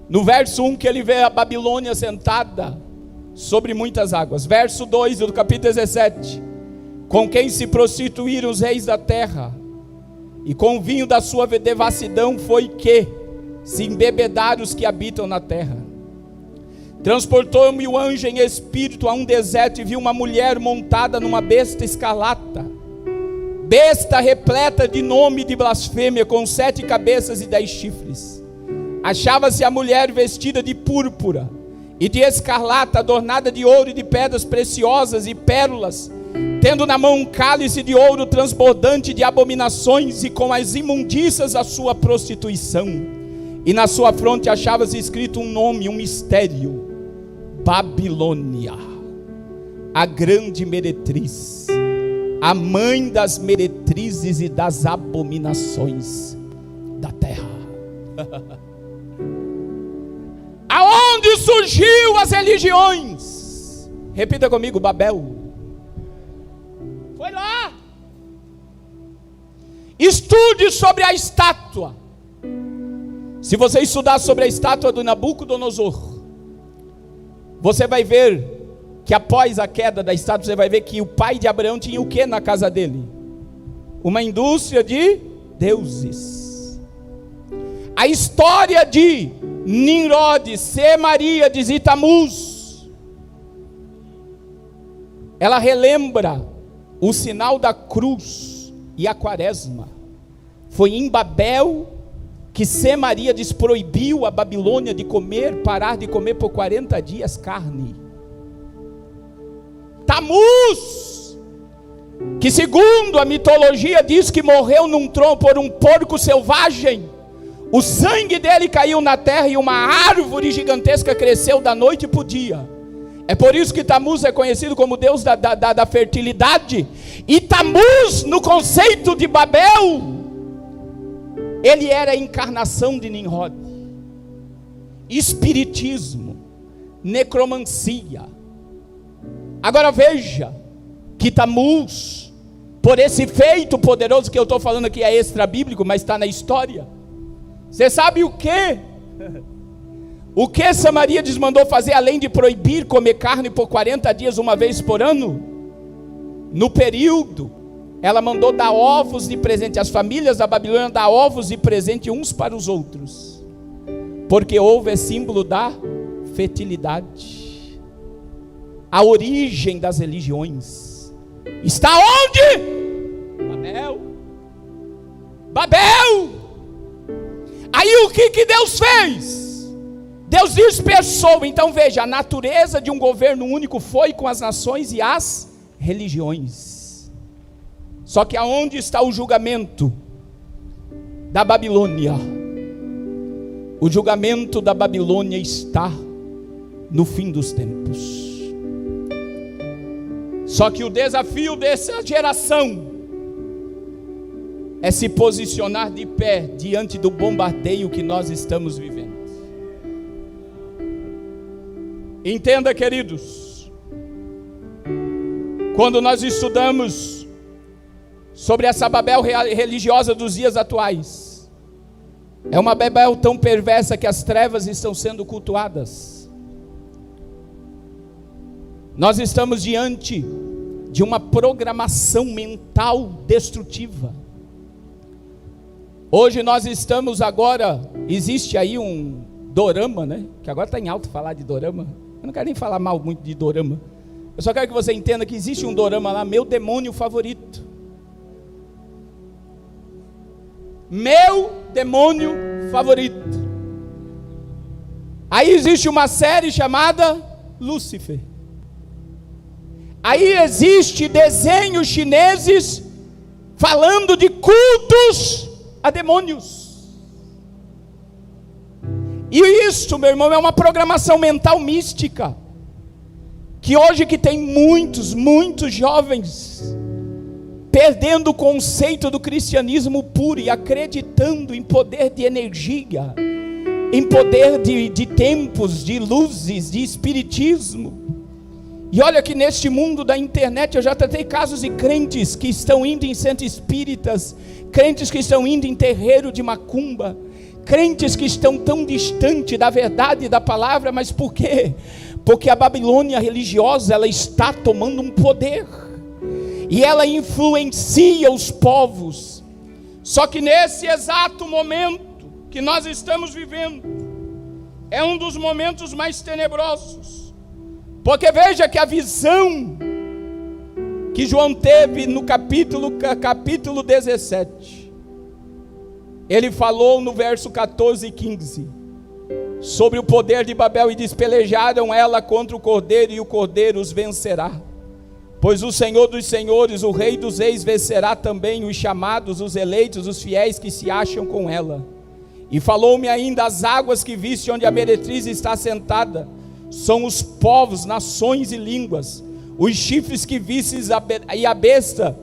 no verso 1, que ele vê a Babilônia sentada sobre muitas águas. Verso 2 do capítulo 17: com quem se prostituíram os reis da terra, e com o vinho da sua devassidão foi que se embebedaram os que habitam na terra. Transportou-me o anjo em espírito a um deserto, e vi uma mulher montada numa besta escarlata, besta repleta de nome de blasfêmia, com 7 cabeças e 10 chifres. Achava-se a mulher vestida de púrpura e de escarlata, adornada de ouro e de pedras preciosas e pérolas, tendo na mão um cálice de ouro transbordante de abominações e com as imundícias da sua prostituição. E na sua fronte achava-se escrito um nome, um mistério: Babilônia, a grande meretriz, a mãe das meretrizes e das abominações da terra. Aonde surgiu as religiões? Repita comigo: Babel. Foi lá. Estude sobre a estátua. Se você estudar sobre a estátua do Nabucodonosor, você vai ver que após a queda da estátua, você vai ver que o pai de Abraão tinha o que na casa dele? Uma indústria de deuses. A história de Nimrod, Semaríades e Tamuz, ela relembra o sinal da cruz e a quaresma. Foi em Babel que Semaríades proibiu a Babilônia de parar de comer por 40 dias carne. Tamuz, que segundo a mitologia diz que morreu num tronco por um porco selvagem, o sangue dele caiu na terra e uma árvore gigantesca cresceu da noite para o dia. É por isso que Tamuz é conhecido como Deus da fertilidade. E Tamuz, no conceito de Babel, ele era a encarnação de Nimrod. Espiritismo, necromancia. Agora veja que Tamuz, por esse feito poderoso que eu estou falando aqui, é extra bíblico, mas está na história. Você sabe o que? O que Semaríades mandou fazer, além de proibir comer carne por 40 dias uma vez por ano? No período, ela mandou dar ovos de presente. As famílias da Babilônia dar ovos de presente uns para os outros, porque ovo é símbolo da fertilidade. A origem das religiões está onde? Babel. Babel. Aí o que Deus fez? Deus dispersou. Então veja, a natureza de um governo único foi com as nações e as religiões. Só que aonde está o julgamento da Babilônia? O julgamento da Babilônia está no fim dos tempos. Só que o desafio dessa geração é se posicionar de pé diante do bombardeio que nós estamos vivendo. Entenda, queridos, quando nós estudamos sobre essa Babel religiosa dos dias atuais, é uma Babel tão perversa que as trevas estão sendo cultuadas. Nós estamos diante de uma programação mental destrutiva. Hoje nós estamos agora, existe aí um dorama, né? Que agora está em alto falar de dorama. Eu não quero nem falar mal muito de dorama. Eu só quero que você entenda que existe um dorama lá, Meu Demônio Favorito. Meu Demônio Favorito. Aí existe uma série chamada Lúcifer. Aí existe desenhos chineses falando de cultos a demônios. E isso, meu irmão, é uma programação mental mística, que hoje que tem muitos jovens perdendo o conceito do cristianismo puro e acreditando em poder de energia, em poder de tempos, de luzes, de espiritismo. E olha que neste mundo da internet eu já tratei casos de crentes que estão indo em centros espíritas, crentes que estão indo em terreiro de macumba, crentes que estão tão distante da verdade e da palavra. Mas por quê? Porque a Babilônia religiosa, ela está tomando um poder, e ela influencia os povos. Só que nesse exato momento que nós estamos vivendo, é um dos momentos mais tenebrosos, porque veja que a visão que João teve no capítulo 17. Ele falou no verso 14 e 15 sobre o poder de Babel, e despelejaram ela contra o Cordeiro, e o Cordeiro os vencerá. Pois o Senhor dos senhores, o Rei dos reis, vencerá também os chamados, os eleitos, os fiéis que se acham com ela. E falou-me ainda: as águas que viste onde a meretriz está sentada são os povos, nações e línguas. Os chifres que vistes e a besta,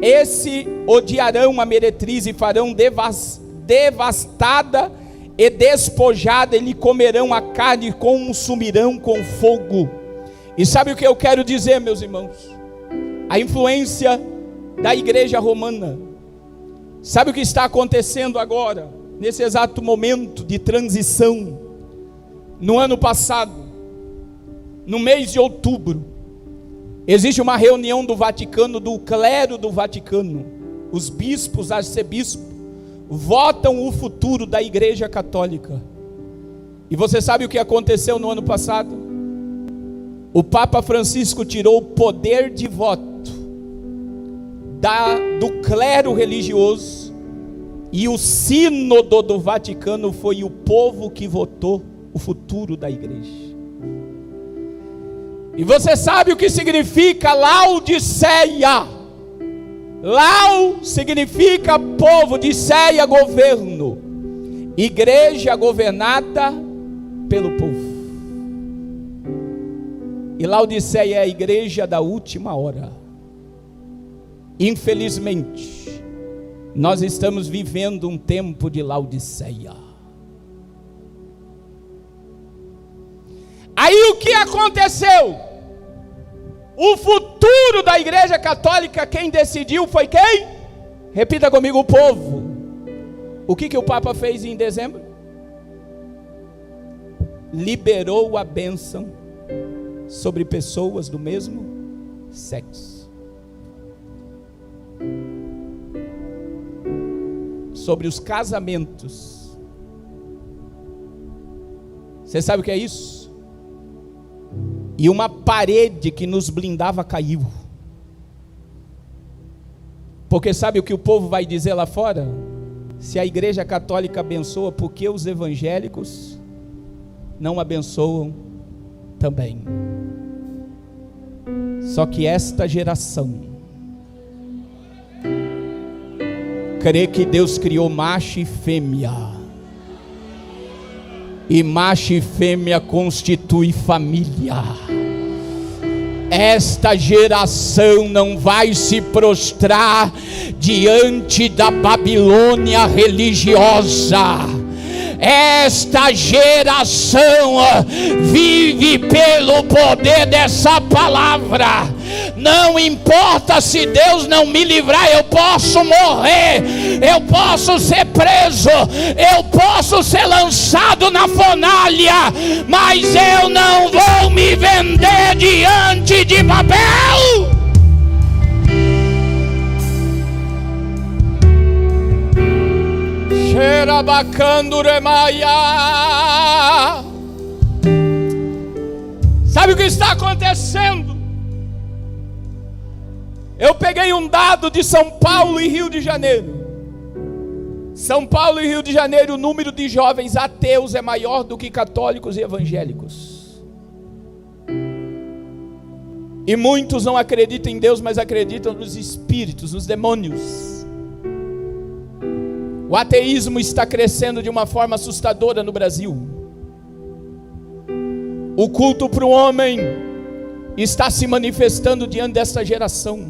esse odiarão a meretriz e farão devastada e despojada, e lhe comerão a carne e consumirão com fogo. E sabe o que eu quero dizer, meus irmãos? A influência da igreja romana. Sabe o que está acontecendo agora, nesse exato momento de transição? No ano passado, no mês de outubro, existe uma reunião do Vaticano, do clero do Vaticano. Os bispos, arcebispos, votam o futuro da igreja católica. E você sabe o que aconteceu no ano passado? O Papa Francisco tirou o poder de voto do clero religioso, e o sínodo do Vaticano foi o povo que votou o futuro da igreja. E você sabe o que significa Laodiceia? Lau significa povo, Diceia governo, igreja governada pelo povo. E Laodiceia é a igreja da última hora. Infelizmente, nós estamos vivendo um tempo de Laodiceia. Aí o que aconteceu? O futuro da igreja católica, quem decidiu foi quem? Repita comigo: o povo. O que o Papa fez em dezembro? Liberou a bênção sobre pessoas do mesmo sexo, sobre os casamentos. Você sabe o que é isso? E uma parede que nos blindava caiu. Porque sabe o que o povo vai dizer lá fora? Se a igreja católica abençoa, por que os evangélicos não abençoam também? Só que esta geração crê que Deus criou macho e fêmea, e macho e fêmea constitui família. Esta geração não vai se prostrar diante da Babilônia religiosa. Esta geração vive pelo poder dessa palavra. Não importa se Deus não me livrar, eu posso morrer, eu posso ser preso, eu posso ser lançado na fornalha, mas eu não vou me vender diante de Babel. Sabe o que está acontecendo? Eu peguei um dado de São Paulo e Rio de Janeiro. São Paulo e Rio de Janeiro, o número de jovens ateus é maior do que católicos e evangélicos. E muitos não acreditam em Deus, mas acreditam nos espíritos, nos demônios. O ateísmo está crescendo de uma forma assustadora no Brasil. O culto para o homem está se manifestando diante desta geração.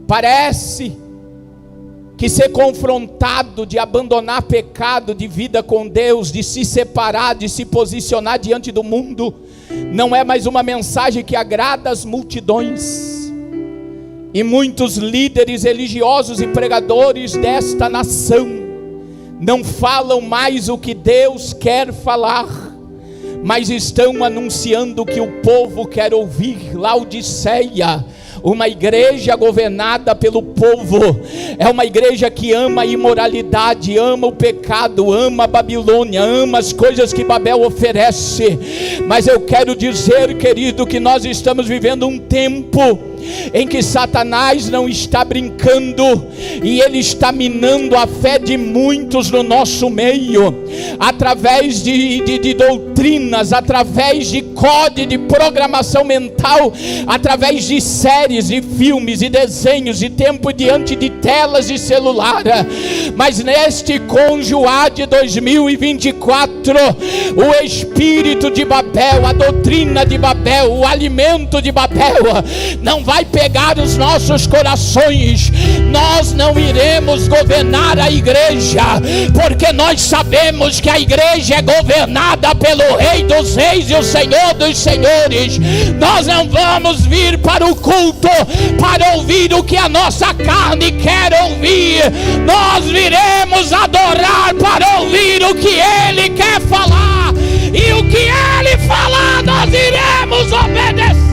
Parece que ser confrontado de abandonar pecado, de vida com Deus, de se separar, de se posicionar diante do mundo, não é mais uma mensagem que agrada as multidões. E muitos líderes religiosos e pregadores desta nação não falam mais o que Deus quer falar, mas estão anunciando o que o povo quer ouvir. Laodiceia, uma igreja governada pelo povo, é uma igreja que ama a imoralidade, ama o pecado, ama a Babilônia, ama as coisas que Babel oferece. Mas eu quero dizer, querido, que nós estamos vivendo um tempo em que Satanás não está brincando e ele está minando a fé de muitos no nosso meio, através de doutrinas, através de código de programação mental, através de séries e filmes e desenhos e tempo diante de telas de celular. Mas neste Conjuade 2024, o espírito de Babel, a doutrina de Babel, o alimento de Babel não vai pegar os nossos corações. Nós não iremos governar a igreja, porque nós sabemos que a igreja é governada pelo Rei dos Reis e o Senhor dos Senhores. Nós não vamos vir para o culto para ouvir o que a nossa carne quer ouvir. Nós viremos adorar para ouvir o que Ele quer falar, e o que Ele falar nós iremos obedecer.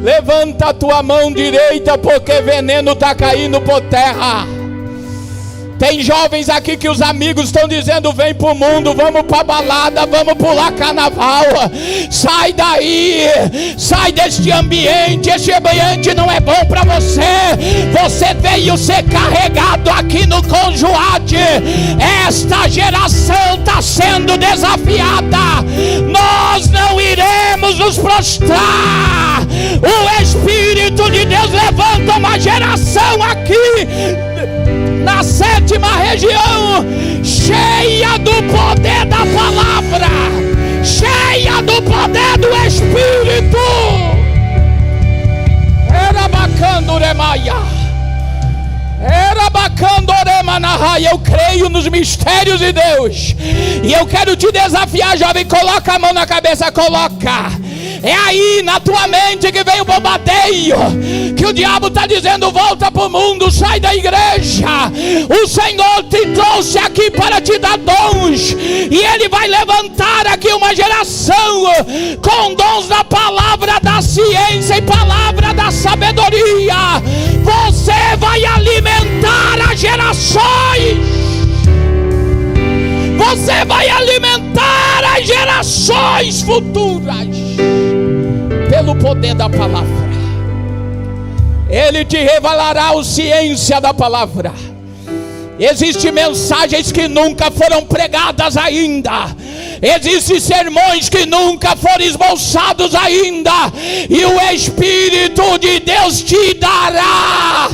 Levanta a tua mão direita, porque veneno está caindo por terra. Tem jovens aqui que os amigos estão dizendo: vem pro mundo, vamos pra balada, vamos pular carnaval. Sai daí, sai deste ambiente. Este ambiente não é bom para você. Você veio ser carregado aqui no Conjuade. Esta geração está sendo desafiada. Nós não iremos nos prostrar. O Espírito de Deus levanta uma geração aqui na sétima região, cheia do poder da palavra, cheia do poder do Espírito. Era bacana, Remaia. Era bacana, Remanahai. Eu creio nos mistérios de Deus, e eu quero te desafiar, jovem. Coloca a mão na cabeça, coloca. É aí na tua mente que vem o bombardeio, que o diabo está dizendo: volta para o mundo, sai da igreja. O Senhor te trouxe aqui para te dar dons, e Ele vai levantar aqui uma geração com dons da palavra da ciência e palavra da sabedoria. Você vai alimentar as gerações. Você vai alimentar as gerações futuras pelo poder da palavra. Ele te revelará a ciência da palavra. Existem mensagens que nunca foram pregadas ainda. Existem sermões que nunca foram esboçados ainda. E o Espírito de Deus te dará.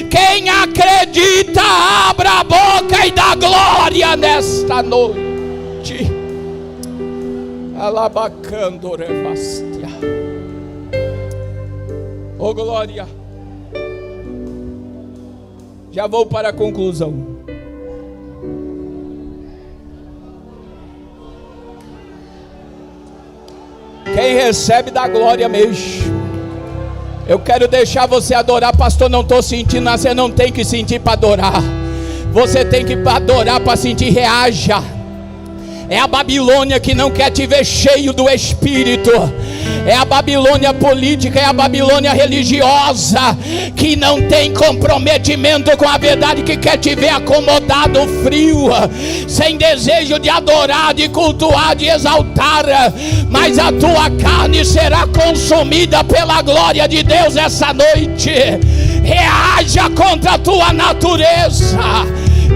Quem acredita, abra a boca e dá glória nesta noite. Alabacando revastia. Oh glória. Já vou para a conclusão. Quem recebe dá glória mesmo. Eu quero deixar você adorar. Pastor, não estou sentindo. Você não tem que sentir para adorar. Você tem que adorar para sentir. Reaja. É a Babilônia que não quer te ver cheio do Espírito. É a Babilônia política, é a Babilônia religiosa, que não tem comprometimento com a verdade, que quer te ver acomodado, frio, sem desejo de adorar, de cultuar, de exaltar. Mas a tua carne será consumida pela glória de Deus essa noite. Reaja contra a tua natureza.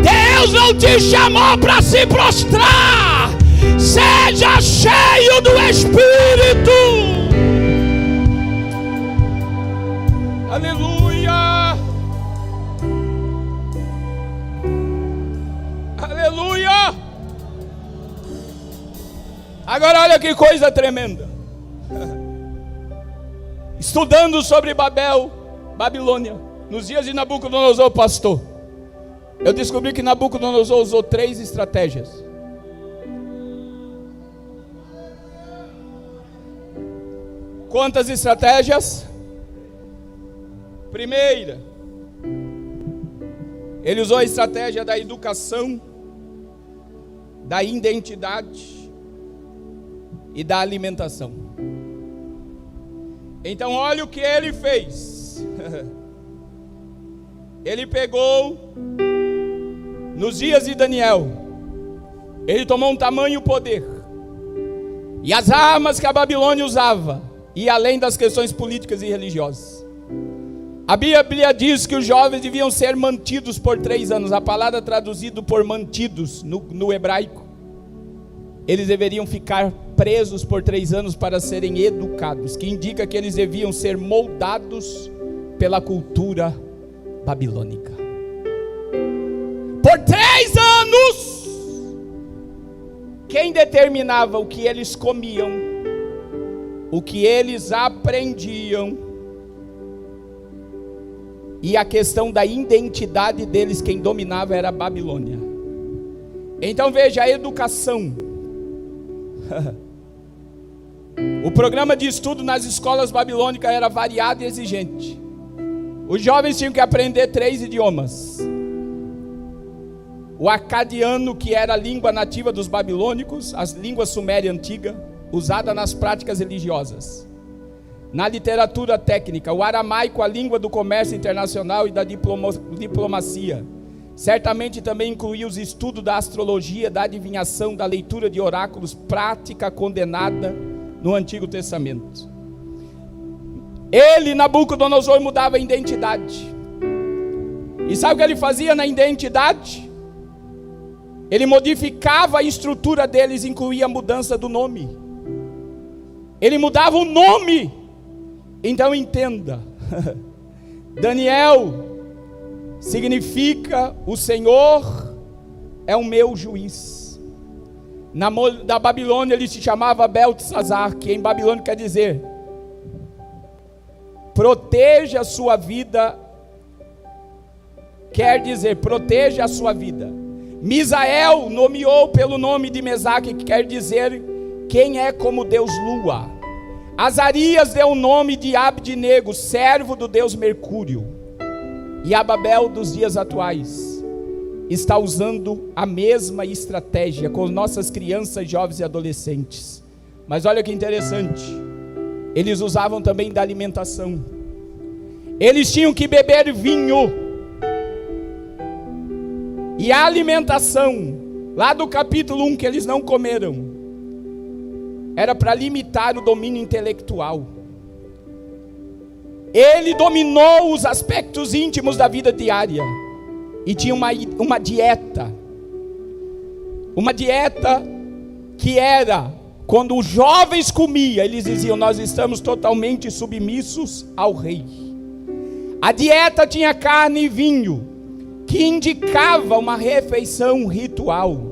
Deus não te chamou para se prostrar. Seja cheio do Espírito. Aleluia. Aleluia. Agora olha que coisa tremenda. Estudando sobre Babilônia, nos dias de Nabucodonosor, pastor, eu descobri que Nabucodonosor usou 3 estratégias. Quantas estratégias? Primeira, ele usou a estratégia da educação, da identidade e da alimentação. Então olha o que ele fez. Ele pegou, nos dias de Daniel, ele tomou um tamanho poder. E as armas que a Babilônia usava, e além das questões políticas e religiosas. A Bíblia diz que os jovens deviam ser mantidos por 3 anos. A palavra traduzida por mantidos no hebraico. Eles deveriam ficar presos por 3 anos para serem educados, que indica que eles deviam ser moldados pela cultura babilônica. Por 3 anos, quem determinava o que eles comiam, o que eles aprendiam, e a questão da identidade deles, quem dominava era a Babilônia. Então veja, a educação. O programa de estudo nas escolas babilônicas era variado e exigente. Os jovens tinham que aprender 3 idiomas. O acadiano, que era a língua nativa dos babilônicos, a língua suméria antiga, usada nas práticas religiosas. Na literatura técnica, o aramaico, a língua do comércio internacional e da diplomacia. Certamente também incluía os estudos da astrologia, da adivinhação, da leitura de oráculos, prática condenada no Antigo Testamento. Ele, Nabucodonosor, mudava a identidade. E sabe o que ele fazia na identidade? Ele modificava a estrutura deles, incluía a mudança do nome. Ele mudava o nome. Então entenda, Daniel significa o Senhor é o meu juiz. Da Babilônia ele se chamava Beltesazar, que em Babilônia quer dizer proteja a sua vida, quer dizer proteja a sua vida. Misael nomeou pelo nome de Mesaque, que quer dizer quem é como Deus Lua. Azarias deu o nome de Abdinego, servo do Deus Mercúrio. E a Babel dos dias atuais está usando a mesma estratégia com nossas crianças, jovens e adolescentes. Mas olha que interessante, eles usavam também da alimentação. Eles tinham que beber vinho. E a alimentação, lá do capítulo 1, que eles não comeram, era para limitar o domínio intelectual. Ele dominou os aspectos íntimos da vida diária. E tinha uma dieta. Uma dieta que era, quando os jovens comiam, eles diziam, nós estamos totalmente submissos ao rei. A dieta tinha carne e vinho, que indicava uma refeição ritual.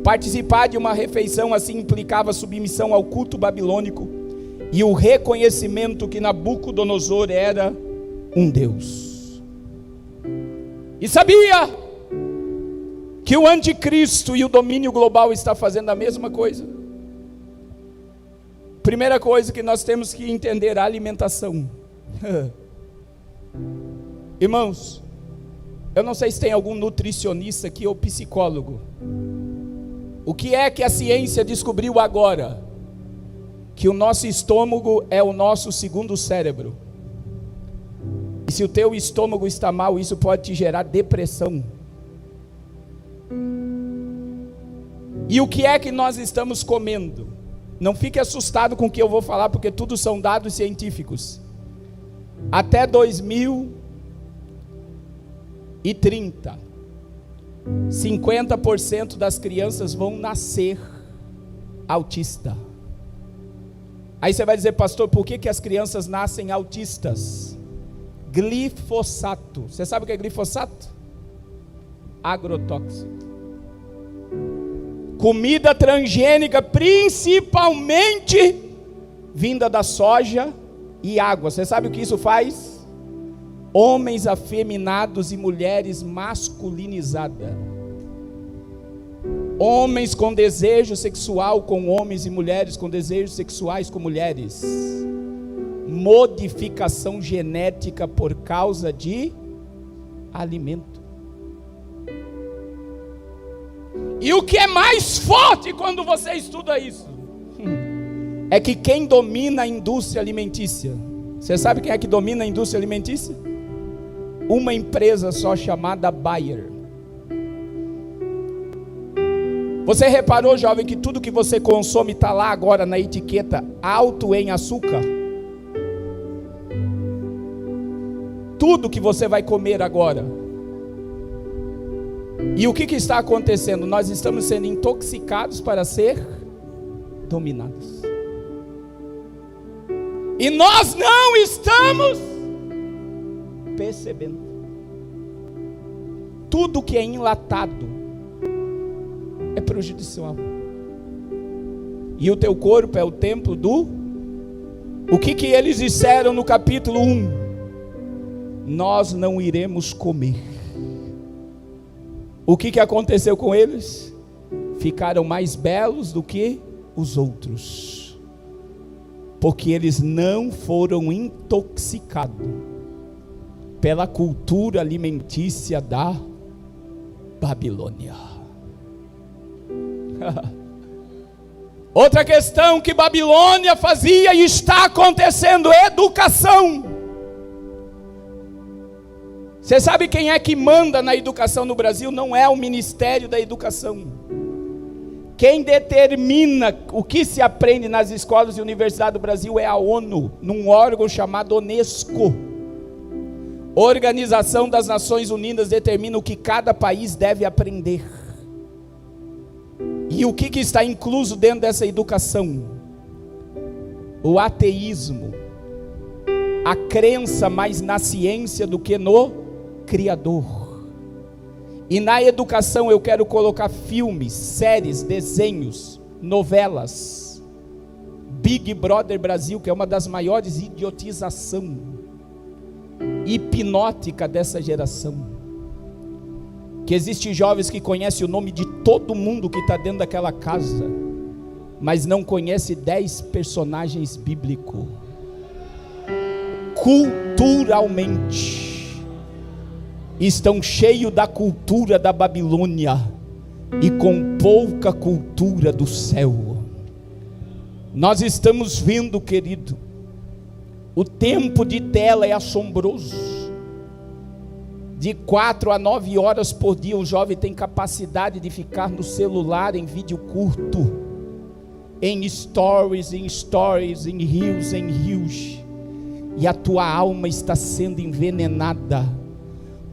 Participar de uma refeição assim implicava submissão ao culto babilônico e o reconhecimento que Nabucodonosor era um Deus. E sabia que o anticristo e o domínio global está fazendo a mesma coisa? Primeira coisa que nós temos que entender, a alimentação. Irmãos, eu não sei se tem algum nutricionista aqui ou psicólogo. O que é que a ciência descobriu agora? Que o nosso estômago é o nosso segundo cérebro. E se o teu estômago está mal, isso pode te gerar depressão. E o que é que nós estamos comendo? Não fique assustado com o que eu vou falar, porque tudo são dados científicos. Até 2030, 50% das crianças vão nascer autista. Aí você vai dizer, pastor, por que as crianças nascem autistas? Glifosato. Você sabe o que é glifosato? Agrotóxico. Comida transgênica, principalmente vinda da soja e água. Você sabe o que isso faz? Homens afeminados e mulheres masculinizadas. Homens com desejo sexual com homens e mulheres com desejos sexuais com mulheres. Modificação genética por causa de alimento. E o que é mais forte quando você estuda isso? É que quem domina a indústria alimentícia, você sabe quem é que domina a indústria alimentícia? Uma empresa só chamada Bayer. Você reparou, jovem, que tudo que você consome está lá agora na etiqueta alto em açúcar? Tudo que você vai comer agora. E o que está acontecendo? Nós estamos sendo intoxicados para ser dominados. E nós não estamos percebendo. Tudo que é enlatado é prejudicial. E o teu corpo é o templo do... O que eles disseram no capítulo 1? Nós não iremos comer. O que aconteceu com eles? Ficaram mais belos do que os outros, porque eles não foram intoxicados pela cultura alimentícia da Babilônia. Outra questão que Babilônia fazia e está acontecendo: educação. Você sabe quem é que manda na educação no Brasil? Não é o Ministério da Educação. Quem determina o que se aprende nas escolas e universidades do Brasil é a ONU, num órgão chamado Unesco. Organização das Nações Unidas determina o que cada país deve aprender. E o que está incluso dentro dessa educação? O ateísmo, a crença mais na ciência do que no Criador. E na educação eu quero colocar filmes, séries, desenhos, novelas. Big Brother Brasil, que é uma das maiores idiotização hipnótica dessa geração. Que existem jovens que conhecem o nome de todo mundo que está dentro daquela casa, mas não conhece 10 personagens bíblicos. Culturalmente estão cheios da cultura da Babilônia e com pouca cultura do céu. Nós estamos vendo, querido, o tempo de tela é assombroso. De 4 a 9 horas por dia o jovem tem capacidade de ficar no celular em vídeo curto, em stories, em reels. E a tua alma está sendo envenenada,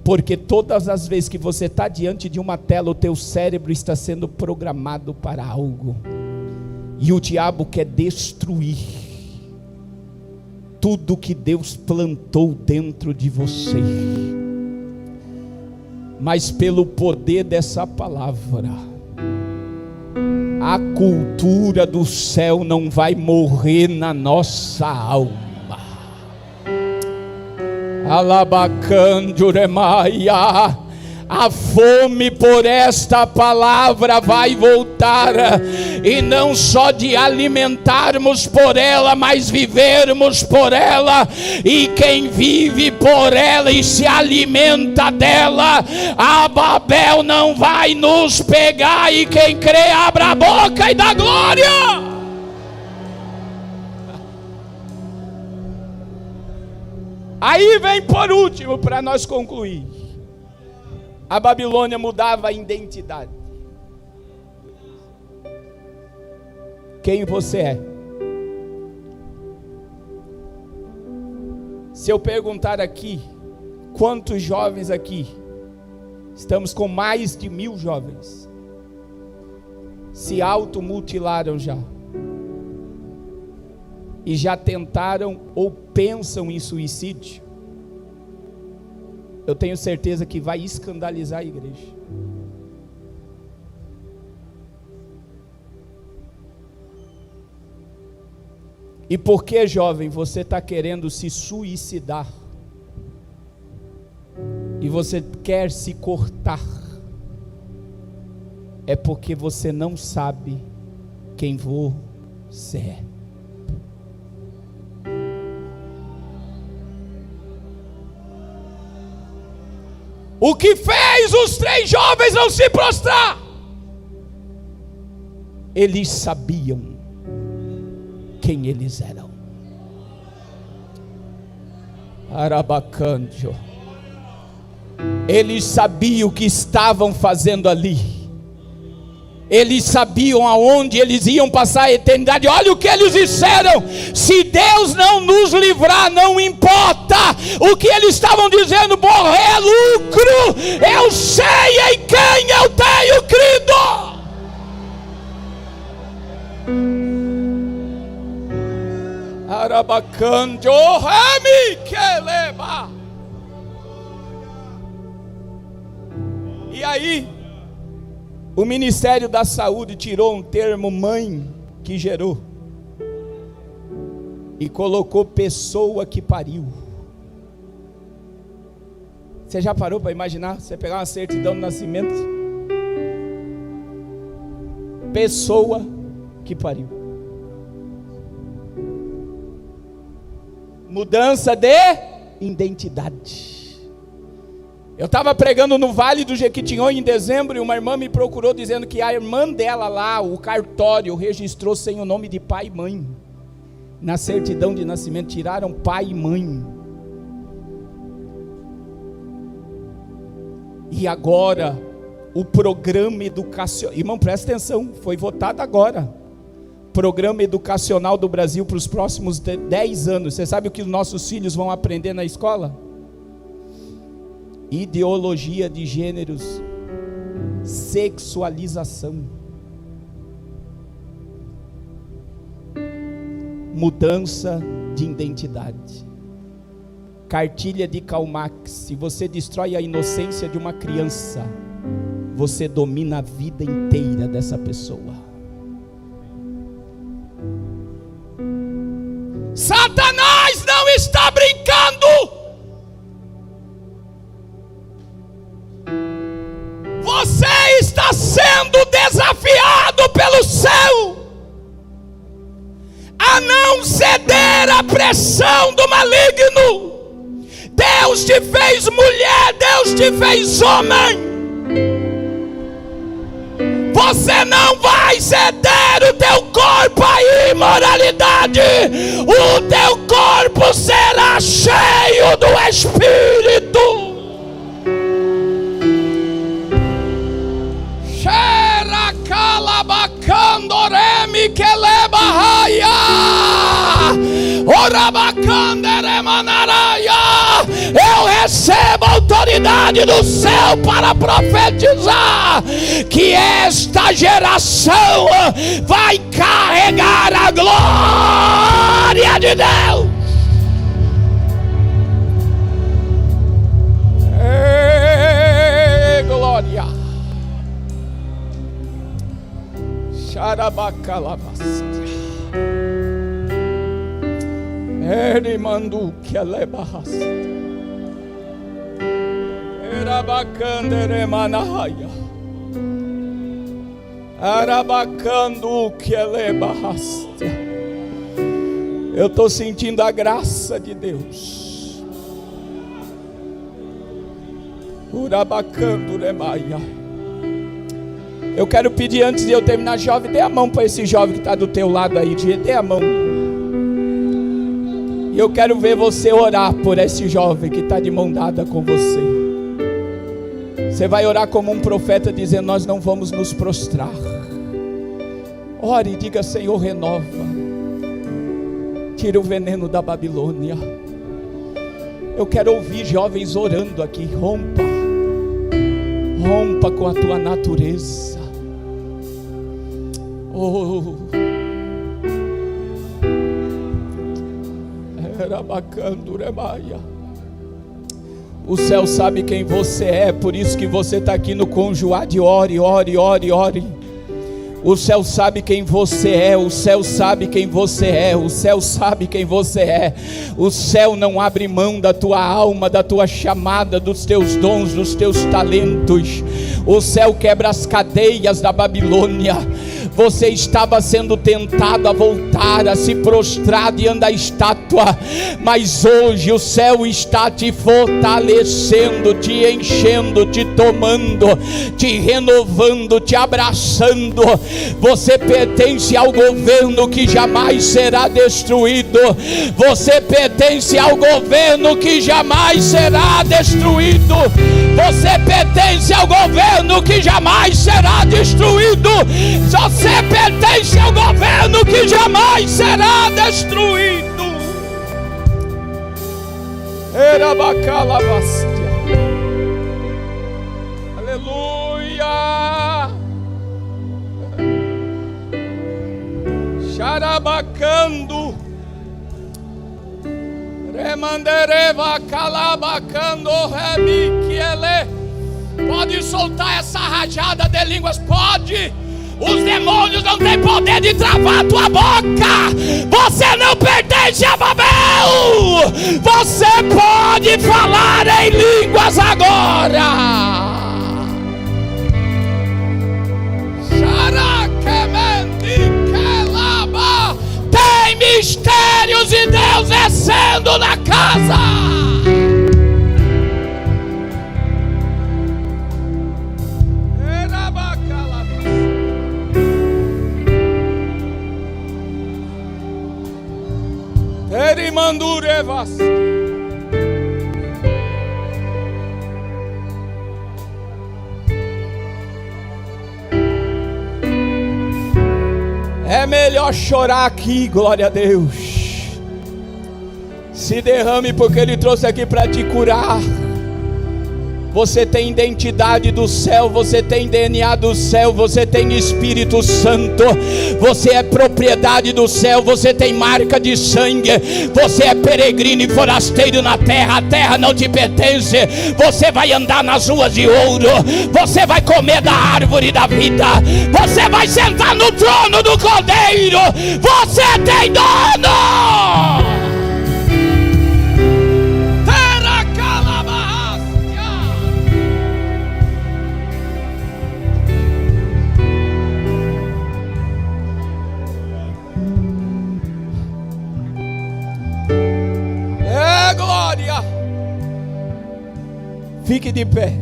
porque todas as vezes que você está diante de uma tela, o teu cérebro está sendo programado para algo, e o diabo quer destruir tudo que Deus plantou dentro de você. Mas pelo poder dessa palavra, a cultura do céu não vai morrer na nossa alma. Alabacanduremaia, a fome por esta palavra vai voltar, e não só de alimentarmos por ela, mas vivermos por ela. E quem vive por ela e se alimenta dela, a Babel não vai nos pegar. E quem crê, abra a boca e dá glória. Aí vem por último, para nós concluir, a Babilônia mudava a identidade. Quem você é? Se eu perguntar aqui, quantos jovens aqui, estamos com mais de 1000 jovens, se automutilaram já, e já tentaram ou pensam em suicídio, eu tenho certeza que vai escandalizar a igreja. E por que, jovem, você está querendo se suicidar? E você quer se cortar? É porque você não sabe quem você é. O que fez os 3 jovens não se prostrar? Eles sabiam quem eles eram. Arabacândio. Eles sabiam o que estavam fazendo ali. Eles sabiam aonde eles iam passar a eternidade. Olha o que eles disseram: se Deus não nos livrar, não importa. O que eles estavam dizendo: morrer é lucro. Eu sei em quem eu tenho crido. Arabacande o remi que leva. E aí, o Ministério da Saúde tirou um termo mãe que gerou e colocou pessoa que pariu. Você já parou para imaginar? Você pegar uma certidão de nascimento? Pessoa que pariu. Mudança de identidade. Eu estava pregando no Vale do Jequitinhonha em dezembro e uma irmã me procurou dizendo que a irmã dela lá, o cartório, registrou sem o nome de pai e mãe. Na certidão de nascimento tiraram pai e mãe. E agora, o programa educacional, irmão, presta atenção, foi votado agora. Programa educacional do Brasil para os próximos 10 anos. Você sabe o que os nossos filhos vão aprender na escola? Ideologia de gêneros, sexualização, mudança de identidade. Cartilha de Karl Marx: se você destrói a inocência de uma criança, você domina a vida inteira dessa pessoa. Satanás não está brincando. Você está sendo desafiado pelo céu a não ceder à pressão do maligno. Deus te fez mulher, Deus te fez homem. Você não vai ceder o teu corpo à imoralidade. O teu corpo será cheio do Espírito. Calabacandoremi que lebahaya, orabacanderemanaraia. Eu recebo a autoridade do céu para profetizar que esta geração vai carregar a glória de Deus. Glória. Xarabacalabastia. Erimandu que lebahasta. Erabacanderemanahaya. Arabacandu que lebahasta. Eu estou sentindo a graça de Deus. Urabacanduremaia. Eu quero pedir, antes de eu terminar, jovem, dê a mão para esse jovem que está do teu lado aí, dê a mão. E eu quero ver você orar por esse jovem que está de mão dada com você. Você vai orar como um profeta, dizendo: nós não vamos nos prostrar. Ore e diga: Senhor, renova, tira o veneno da Babilônia. Eu quero ouvir jovens orando aqui. Rompa com a tua natureza. Oh, era bacana, o céu sabe quem você é, por isso que você está aqui no Conjuade. Ore, ore, ore, ore. O céu sabe quem você é, o céu sabe quem você é, o céu sabe quem você é. O céu não abre mão da tua alma, da tua chamada, dos teus dons, dos teus talentos. O céu quebra as cadeias da Babilônia. Você estava sendo tentado a voltar, a se prostrar diante da estátua, mas hoje o céu está te fortalecendo, te enchendo, te tomando, te renovando, te abraçando. Você pertence ao governo que jamais será destruído. Você pertence ao governo que jamais será destruído. Você pertence ao governo que jamais será destruído. Você pertence ao governo que jamais será destruído. Era bacalavastia. Aleluia. Xarabacando. Remandereva calabacando remiquiele. Pode soltar essa rajada de línguas, pode. Os demônios não têm poder de travar a tua boca. Você não pertence a Babel. Você pode falar em línguas agora. Tem mistérios de Deus descendo na casa. Erimandurevas. É melhor chorar aqui, glória a Deus. Se derrame, porque Ele trouxe aqui para te curar. Você tem identidade do céu, você tem DNA do céu, você tem Espírito Santo, você é propriedade do céu, você tem marca de sangue, você é peregrino e forasteiro na terra, a terra não te pertence. Você vai andar nas ruas de ouro, você vai comer da árvore da vida, você vai sentar no trono do Cordeiro, você tem dono. Glória. Fique de pé.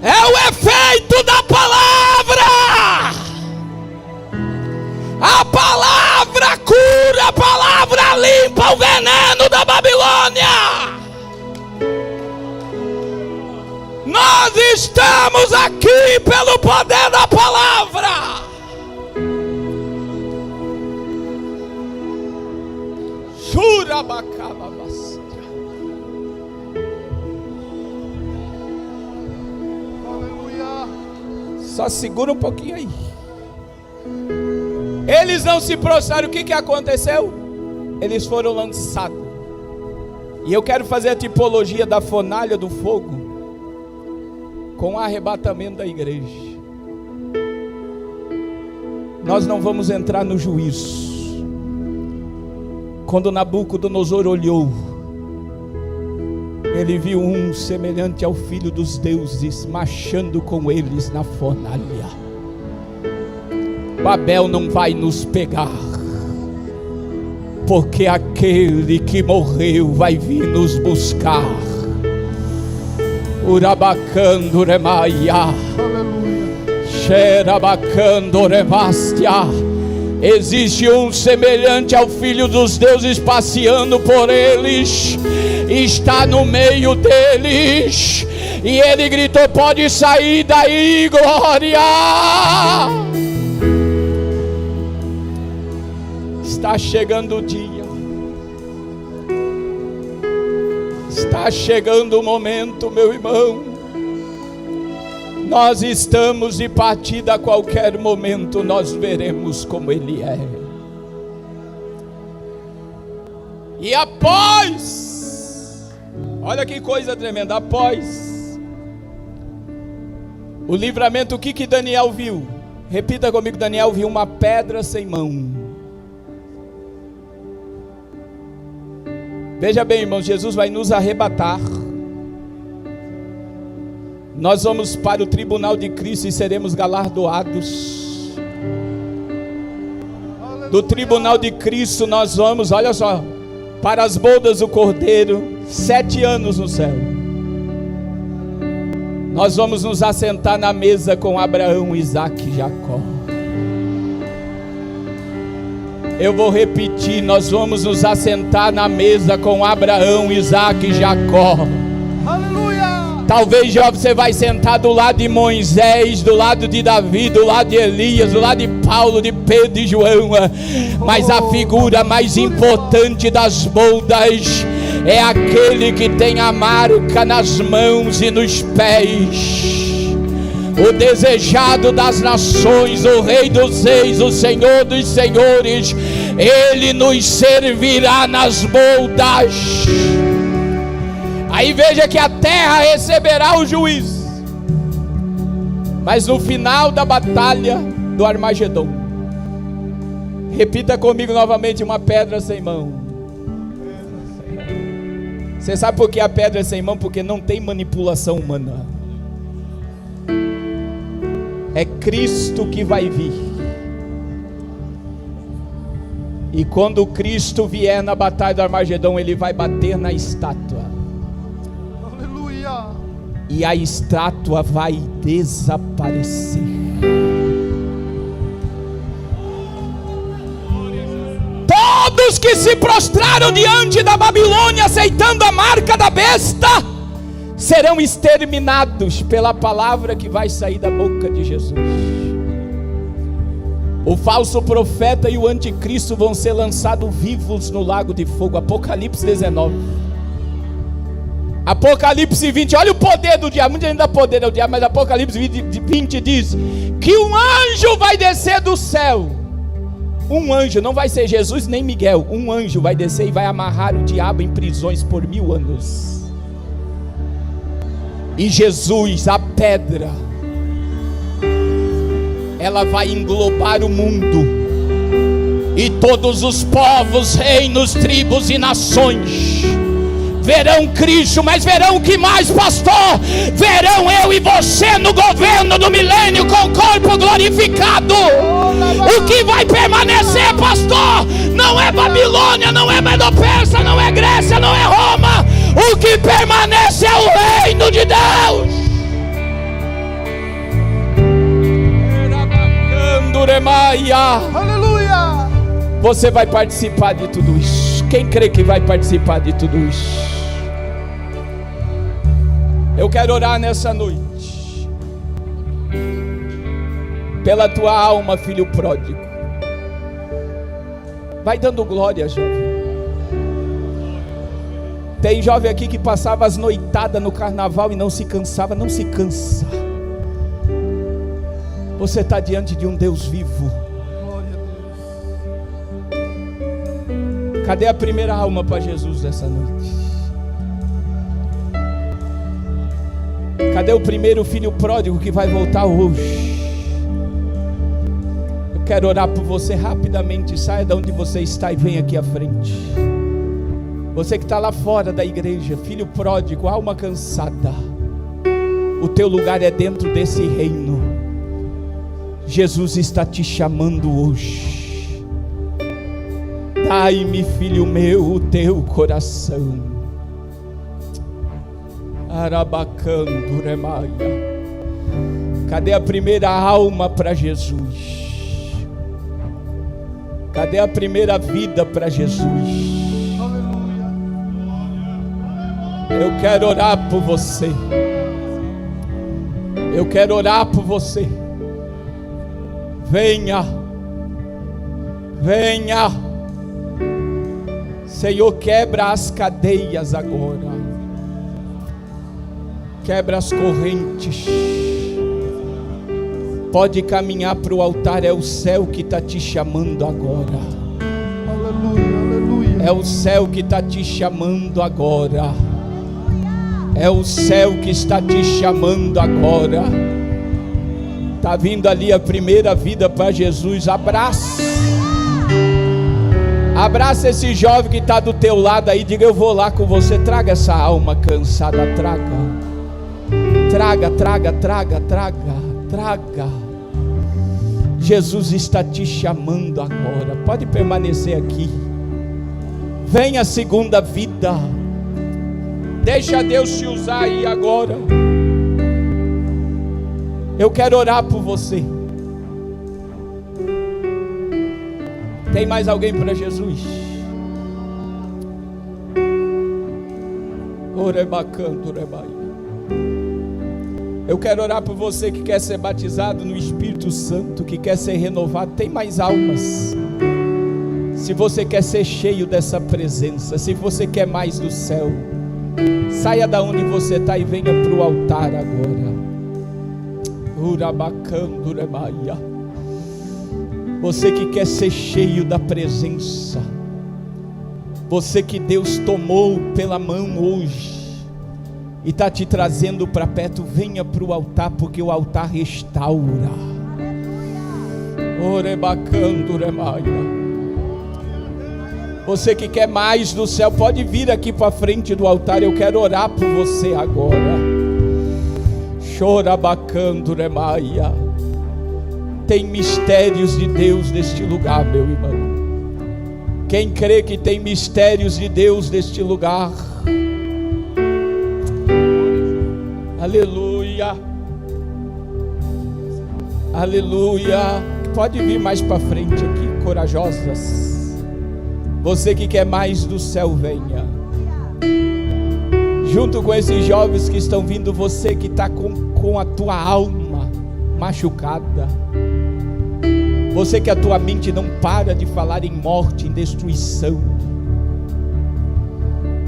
É o efeito da palavra. A palavra cura, a palavra limpa o veneno da Babilônia. Nós estamos aqui pelo poder da palavra. Aleluia. Só segura um pouquinho aí. Eles não se prostraram. O que aconteceu? Eles foram lançados. E eu quero fazer a tipologia da fornalha do fogo com o arrebatamento da igreja. Nós não vamos entrar no juízo. Quando Nabucodonosor olhou, ele viu um semelhante ao filho dos deuses marchando com eles na fornalha. Babel não vai nos pegar, porque aquele que morreu vai vir nos buscar. Urabacando remaia, xerabacando remastia. Existe um semelhante ao filho dos deuses passeando por eles, está no meio deles, e ele gritou: pode sair daí, glória. Está chegando o dia, está chegando o momento, meu irmão. Nós estamos de partida, a qualquer momento nós veremos como Ele é. E após, olha que coisa tremenda, após o livramento, o que Daniel viu? Repita comigo, Daniel: vi uma pedra sem mão. Veja bem, irmãos, Jesus vai nos arrebatar. Nós vamos para o tribunal de Cristo e seremos galardoados. Do tribunal de Cristo nós vamos, olha só, para as bodas do Cordeiro, 7 anos no céu. Nós vamos nos assentar na mesa com Abraão, Isaque e Jacó. Eu vou repetir: nós vamos nos assentar na mesa com Abraão, Isaque e Jacó. Aleluia! Talvez já você vai sentar do lado de Moisés, do lado de Davi, do lado de Elias, do lado de Paulo, de Pedro e João. Mas a figura mais importante das bodas é aquele que tem a marca nas mãos e nos pés, o desejado das nações, o Rei dos reis, o Senhor dos senhores. Ele nos servirá nas bodas. Aí veja que a terra receberá o juízo, mas no final da batalha do Armagedon, repita comigo novamente: uma pedra sem mão. Você sabe por que a pedra é sem mão? Porque não tem manipulação humana. É Cristo que vai vir. E quando Cristo vier na batalha do Armagedon, ele vai bater na estátua. Aleluia! E a estátua vai desaparecer. Todos que se prostraram diante da Babilônia, aceitando a marca da besta, serão exterminados pela palavra que vai sair da boca de Jesus. O falso profeta e o anticristo vão ser lançados vivos no lago de fogo. Apocalipse 19. Apocalipse 20, olha o poder do diabo. Muita gente dá poder ao diabo, mas Apocalipse 20 diz que um anjo vai descer do céu. Um anjo, não vai ser Jesus nem Miguel. Um anjo vai descer e vai amarrar o diabo em prisões por 1000 anos. E Jesus, a pedra, ela vai englobar o mundo, e todos os povos, reinos, tribos e nações verão Cristo. Mas verão o que mais, pastor? Verão eu e você no governo do milênio com o corpo glorificado. O que vai permanecer, pastor, não é Babilônia, não é Medo-Persa, não é Grécia, não é Roma. O que permanece é o reino de Deus. Aleluia! Você vai participar de tudo isso. Quem crê que vai participar de tudo isso? Eu quero orar nessa noite pela tua alma, filho pródigo. Vai dando glória, jovem. Tem jovem aqui que passava as noitadas no carnaval e não se cansava. Não se cansa. Você está diante de um Deus vivo. Cadê a primeira alma para Jesus essa noite? Cadê o primeiro filho pródigo que vai voltar hoje? Eu quero orar por você rapidamente. Saia de onde você está e vem aqui à frente. Você que está lá fora da igreja, filho pródigo, alma cansada, o teu lugar é dentro desse reino. Jesus está te chamando hoje. Dai-me, filho meu, o teu coração. Arabacanduremaia. Cadê a primeira alma para Jesus? Cadê a primeira vida para Jesus? Eu quero orar por você. Eu quero orar por você. Venha, venha. Senhor, quebra as cadeias agora. Quebra as correntes. Pode caminhar para o altar. É o céu que está te chamando agora. Aleluia, aleluia. É o céu que está te chamando agora. É o céu que está te chamando agora. Está vindo ali a primeira vida para Jesus. Abraça. Abraça esse jovem que está do teu lado aí. Diga: eu vou lá com você. Traga essa alma cansada. Traga. Traga, traga, traga, traga, traga. Jesus está te chamando agora. Pode permanecer aqui. Vem a segunda vida. Deixa Deus te usar aí agora. Eu quero orar por você. Tem mais alguém para Jesus? Eu quero orar por você que quer ser batizado no Espírito Santo, que quer ser renovado. Tem mais almas. Se você quer ser cheio dessa presença, se você quer mais do céu, saia da onde você está e venha para o altar agora. Você que quer ser cheio da presença, você que Deus tomou pela mão hoje e está te trazendo para perto, venha para o altar, porque o altar restaura. Você que quer mais do céu, pode vir aqui para frente do altar. Eu quero orar por você agora. Chorabacanduremaia. Tem mistérios de Deus neste lugar, meu irmão. Quem crê que tem mistérios de Deus neste lugar? Aleluia. Aleluia. Pode vir mais para frente aqui, corajosas. Você que quer mais do céu, venha. Junto com esses jovens que estão vindo, você que está com a tua alma machucada, você que a tua mente não para de falar em morte, em destruição,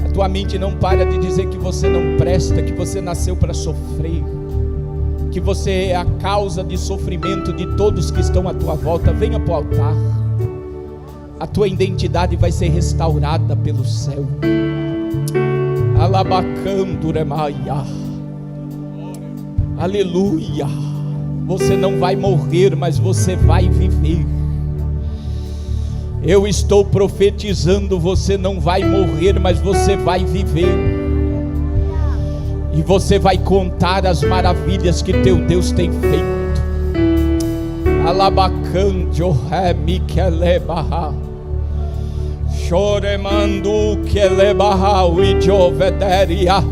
a tua mente não para de dizer que você não presta, que você nasceu para sofrer, que você é a causa de sofrimento de todos que estão à tua volta. Venha para o altar. A tua identidade vai ser restaurada pelo céu. Alabacanduremaia. Aleluia. Você não vai morrer, mas você vai viver. Eu estou profetizando: você não vai morrer, mas você vai viver. E você vai contar as maravilhas que teu Deus tem feito. Alabacandio remikelebaha. Choremandu kelebaha uidjovederia.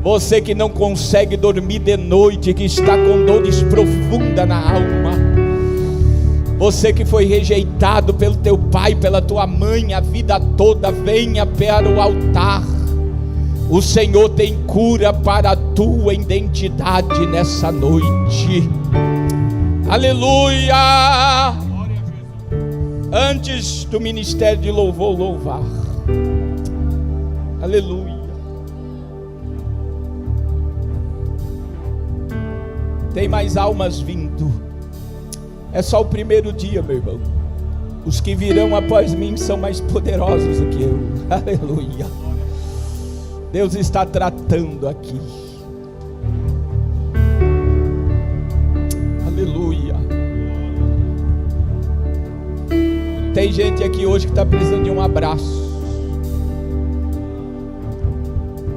Você que não consegue dormir de noite, que está com dores profundas na alma, você que foi rejeitado pelo teu pai, pela tua mãe a vida toda, venha para o altar. O Senhor tem cura para a tua identidade nessa noite. Aleluia. Antes do ministério de louvor, louvar. Aleluia. Tem mais almas vindo. É só o primeiro dia, meu irmão. Os que virão após mim são mais poderosos do que eu. Aleluia. Deus está tratando aqui. Aleluia. Tem gente aqui hoje que está precisando de um abraço.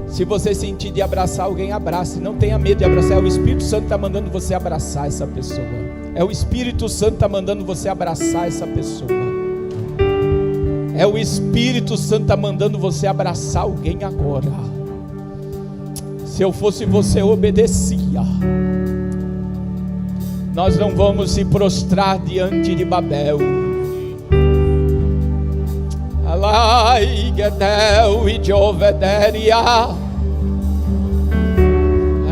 Se você sentir de abraçar alguém, abrace. Não tenha medo de abraçar. É o Espírito Santo que está mandando você abraçar essa pessoa. É o Espírito Santo que está mandando você abraçar essa pessoa. É o Espírito Santo que está mandando você abraçar alguém agora. Se eu fosse você, eu obedecia. Nós não vamos se prostrar diante de Babel. Alai gedel e jovederia.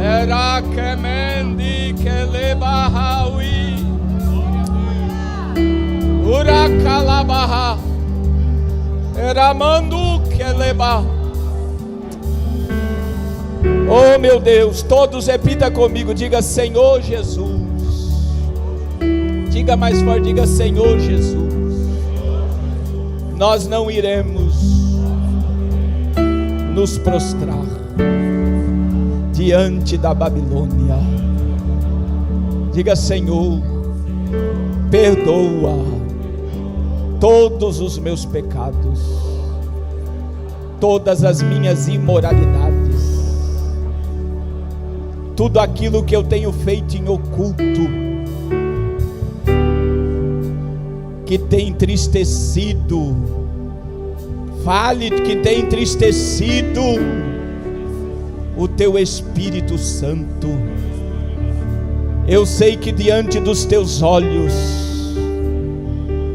Era kemendi kelebahawi. Urakalabaha. Era mandu keleba. Oh meu Deus, todos repita comigo, diga: Senhor Jesus. Diga mais forte, diga: Senhor Jesus. Nós não iremos nos prostrar diante da Babilônia. Diga: Senhor, perdoa todos os meus pecados, todas as minhas imoralidades, tudo aquilo que eu tenho feito em oculto, que tem entristecido, que tem entristecido o teu Espírito Santo. Eu sei que diante dos teus olhos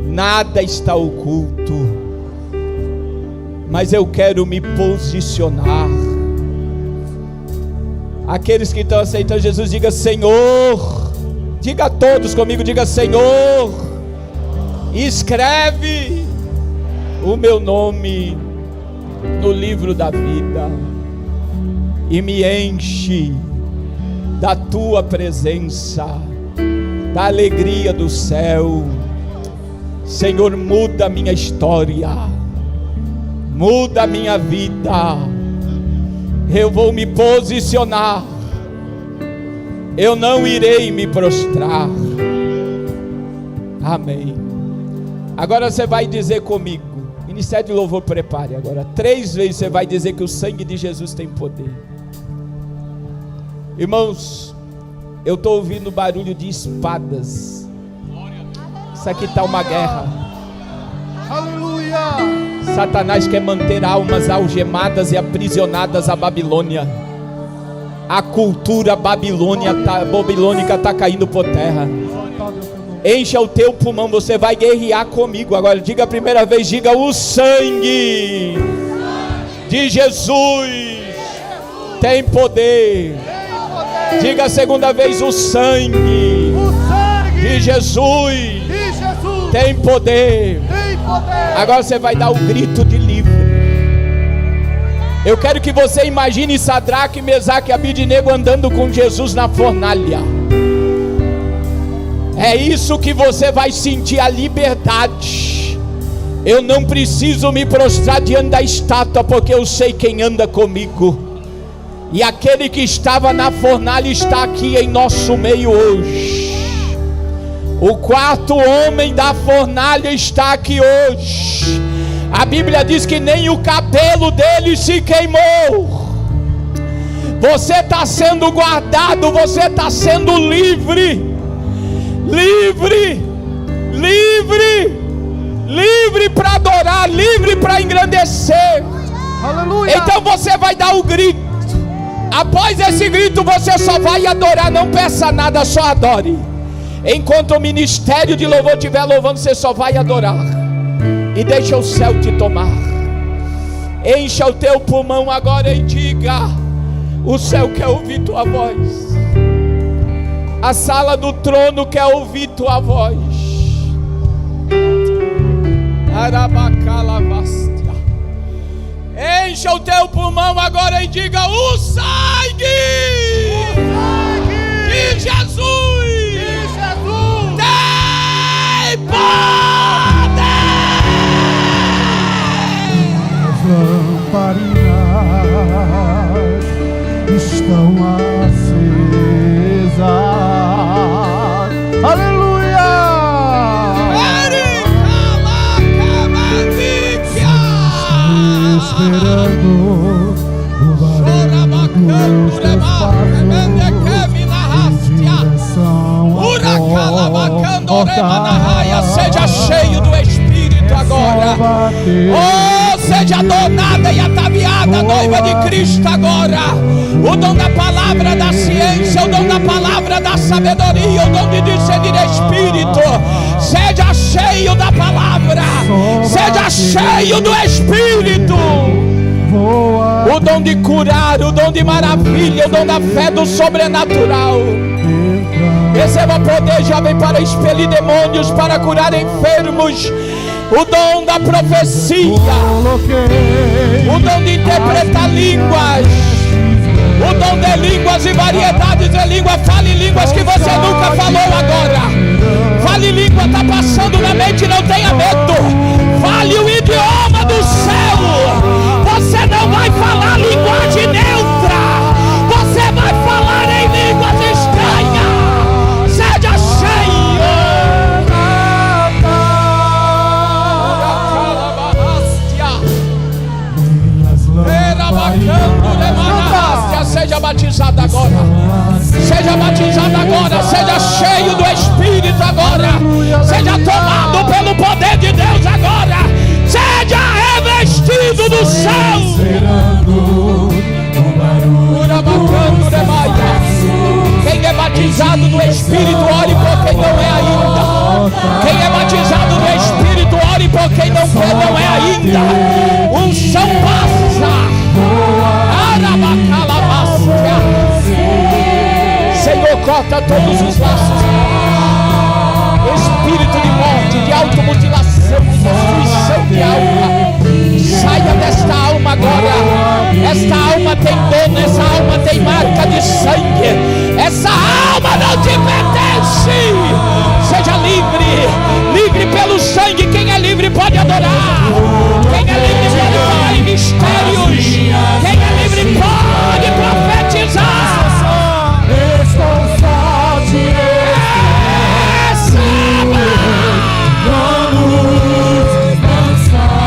nada está oculto, mas eu quero me posicionar. Aqueles que estão aceitando Jesus, diga: Senhor, diga a todos comigo, diga: Senhor, escreve o meu nome no livro da vida e me enche da tua presença, da alegria do céu. Senhor, muda a minha história, muda a minha vida. Eu vou me posicionar, eu não irei me prostrar. Amém. Agora você vai dizer comigo, Ministério de Louvor, prepare agora, 3 vezes você vai dizer que o sangue de Jesus tem poder. Irmãos, eu estou ouvindo barulho de espadas. Isso aqui está uma guerra. Aleluia! Satanás quer manter almas algemadas e aprisionadas à Babilônia. A cultura babilônica está caindo por terra. Encha o teu pulmão, você vai guerrear comigo. Agora diga a primeira vez, diga: o sangue de Jesus tem poder. Diga a segunda vez: o sangue de Jesus tem poder. Agora você vai dar o grito de livre. Eu quero que você imagine Sadraque, Mesaque e Abidnego andando com Jesus na fornalha. É isso que você vai sentir, a liberdade. Eu não preciso me prostrar diante da estátua, porque eu sei quem anda comigo. E aquele que estava na fornalha está aqui em nosso meio hoje. O quarto homem da fornalha está aqui hoje. A Bíblia diz que nem o cabelo dele se queimou. Você está sendo guardado, você está sendo livre. Livre, livre, livre para adorar, livre para engrandecer. Aleluia. Então você vai dar o grito. Após esse grito você só vai adorar, não peça nada, só adore. Enquanto o ministério de louvor estiver louvando, você só vai adorar. E deixa o céu te tomar. Encha o teu pulmão agora e diga: o céu quer ouvir tua voz. A sala do trono quer ouvir tua voz. Arabacalavastia. Encha o teu pulmão agora e diga: o sangue de Jesus tem poder. As lamparinas estão acesas. Aleluia! Esperando o barulho dos teus passos em direção. Seja cheio do Espírito agora. Oh, seja adornada e ataviada, noiva de Cristo agora. O dom da palavra da ciência, o dom da palavra da sabedoria, o dom de discernir Espírito. Seja cheio da palavra, seja cheio do Espírito. O dom de curar, o dom de maravilha, o dom da fé do sobrenatural. Receba poder, jovem, para expelir demônios, para curar enfermos. O dom da profecia, o dom de interpretar línguas, o dom de línguas e variedades de línguas. Fale línguas que você nunca falou agora. Fale língua, está passando na mente, não tenha medo. Fale o idioma do céu. Você não vai falar linguagem neutra, você vai falar em línguas estranhas. Seja batizado agora. Seja batizado agora. Seja cheio do Espírito agora. Seja tomado pelo poder de Deus agora. Seja revestido do céu. Quem é batizado no Espírito, ore por quem não é ainda. Quem é batizado no Espírito, ore por quem não é ainda. Unção passa. Senhor, corta todos os laços. Espírito de morte, de automutilação, de destruição de alma, saia desta alma agora. Esta alma tem dono, essa alma tem marca de sangue. Essa alma não te pertence. Seja livre, livre pelo sangue. Quem é livre pode adorar. Quem é livre pode falar em mistérios. Quem é livre pode profetizar. Estou só te vamos dançar.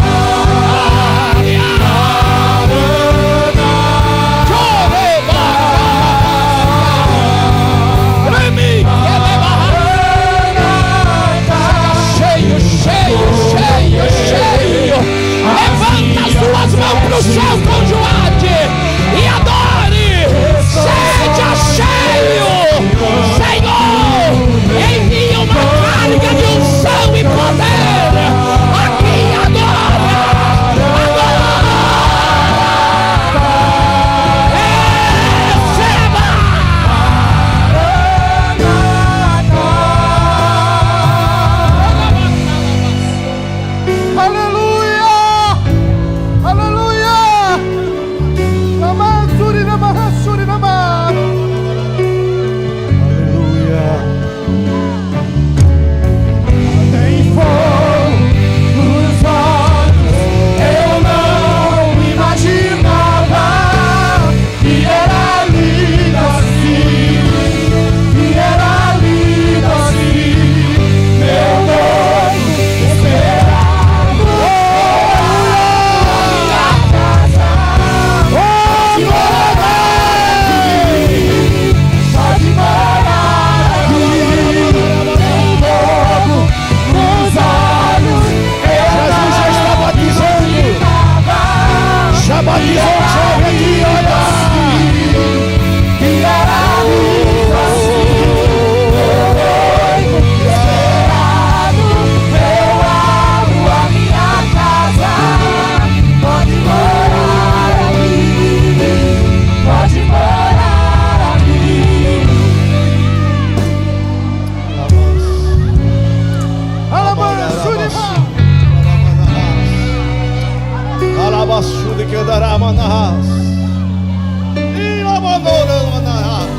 Cheio, cheio, cheio, cheio. Levanta as suas mãos para o céu com Joade e adore. Seja cheio. Senhor, envia uma carga de unção e poder aqui agora. Receba. Aleluia! Aleluia! Namasuri namahasuri namah. Aleluia. Tem fogo nos olhos. Eu não imaginava que era lindo assim. Que era lindo assim. Meu Deus, esperado. Minha casa. Pode morar aqui. Tem fogo nos olhos. Jesus já está batizando. Já batizou o jovem aqui, olha. Que era lindo assim. Meu noivo esperado. Eu amo a minha casa. Pode morar aqui. Pode morar aqui. Alabaçude que dará manahas. E a manora manahas.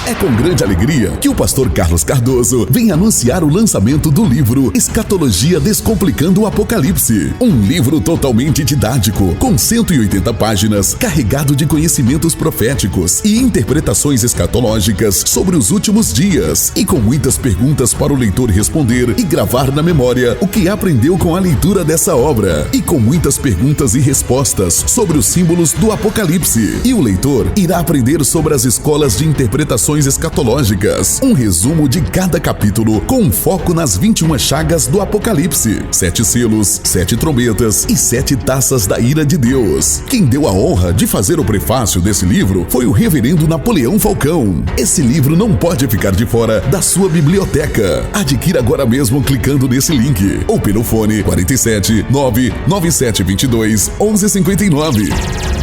É com grande alegria que o pastor Carlos Cardoso vem anunciar o lançamento do livro Escatologia Descomplicando o Apocalipse. Um livro totalmente didático, com 180 páginas, carregado de conhecimentos proféticos e interpretações escatológicas sobre os últimos dias, e com muitas perguntas para o leitor responder e gravar na memória o que aprendeu com a leitura dessa obra, e com muitas perguntas e respostas sobre os símbolos do Apocalipse. E o leitor irá aprender sobre as escolas de interpretações escatológicas, um resumo de cada capítulo com um foco nas 21 chagas do Apocalipse, 7 selos, 7 trombetas e 7 taças da ira de Deus. Quem deu a honra de fazer o prefácio desse livro foi o reverendo Napoleão Falcão. Esse livro não pode ficar de fora da sua biblioteca. Adquira agora mesmo clicando nesse link ou pelo fone 47 99722 1159.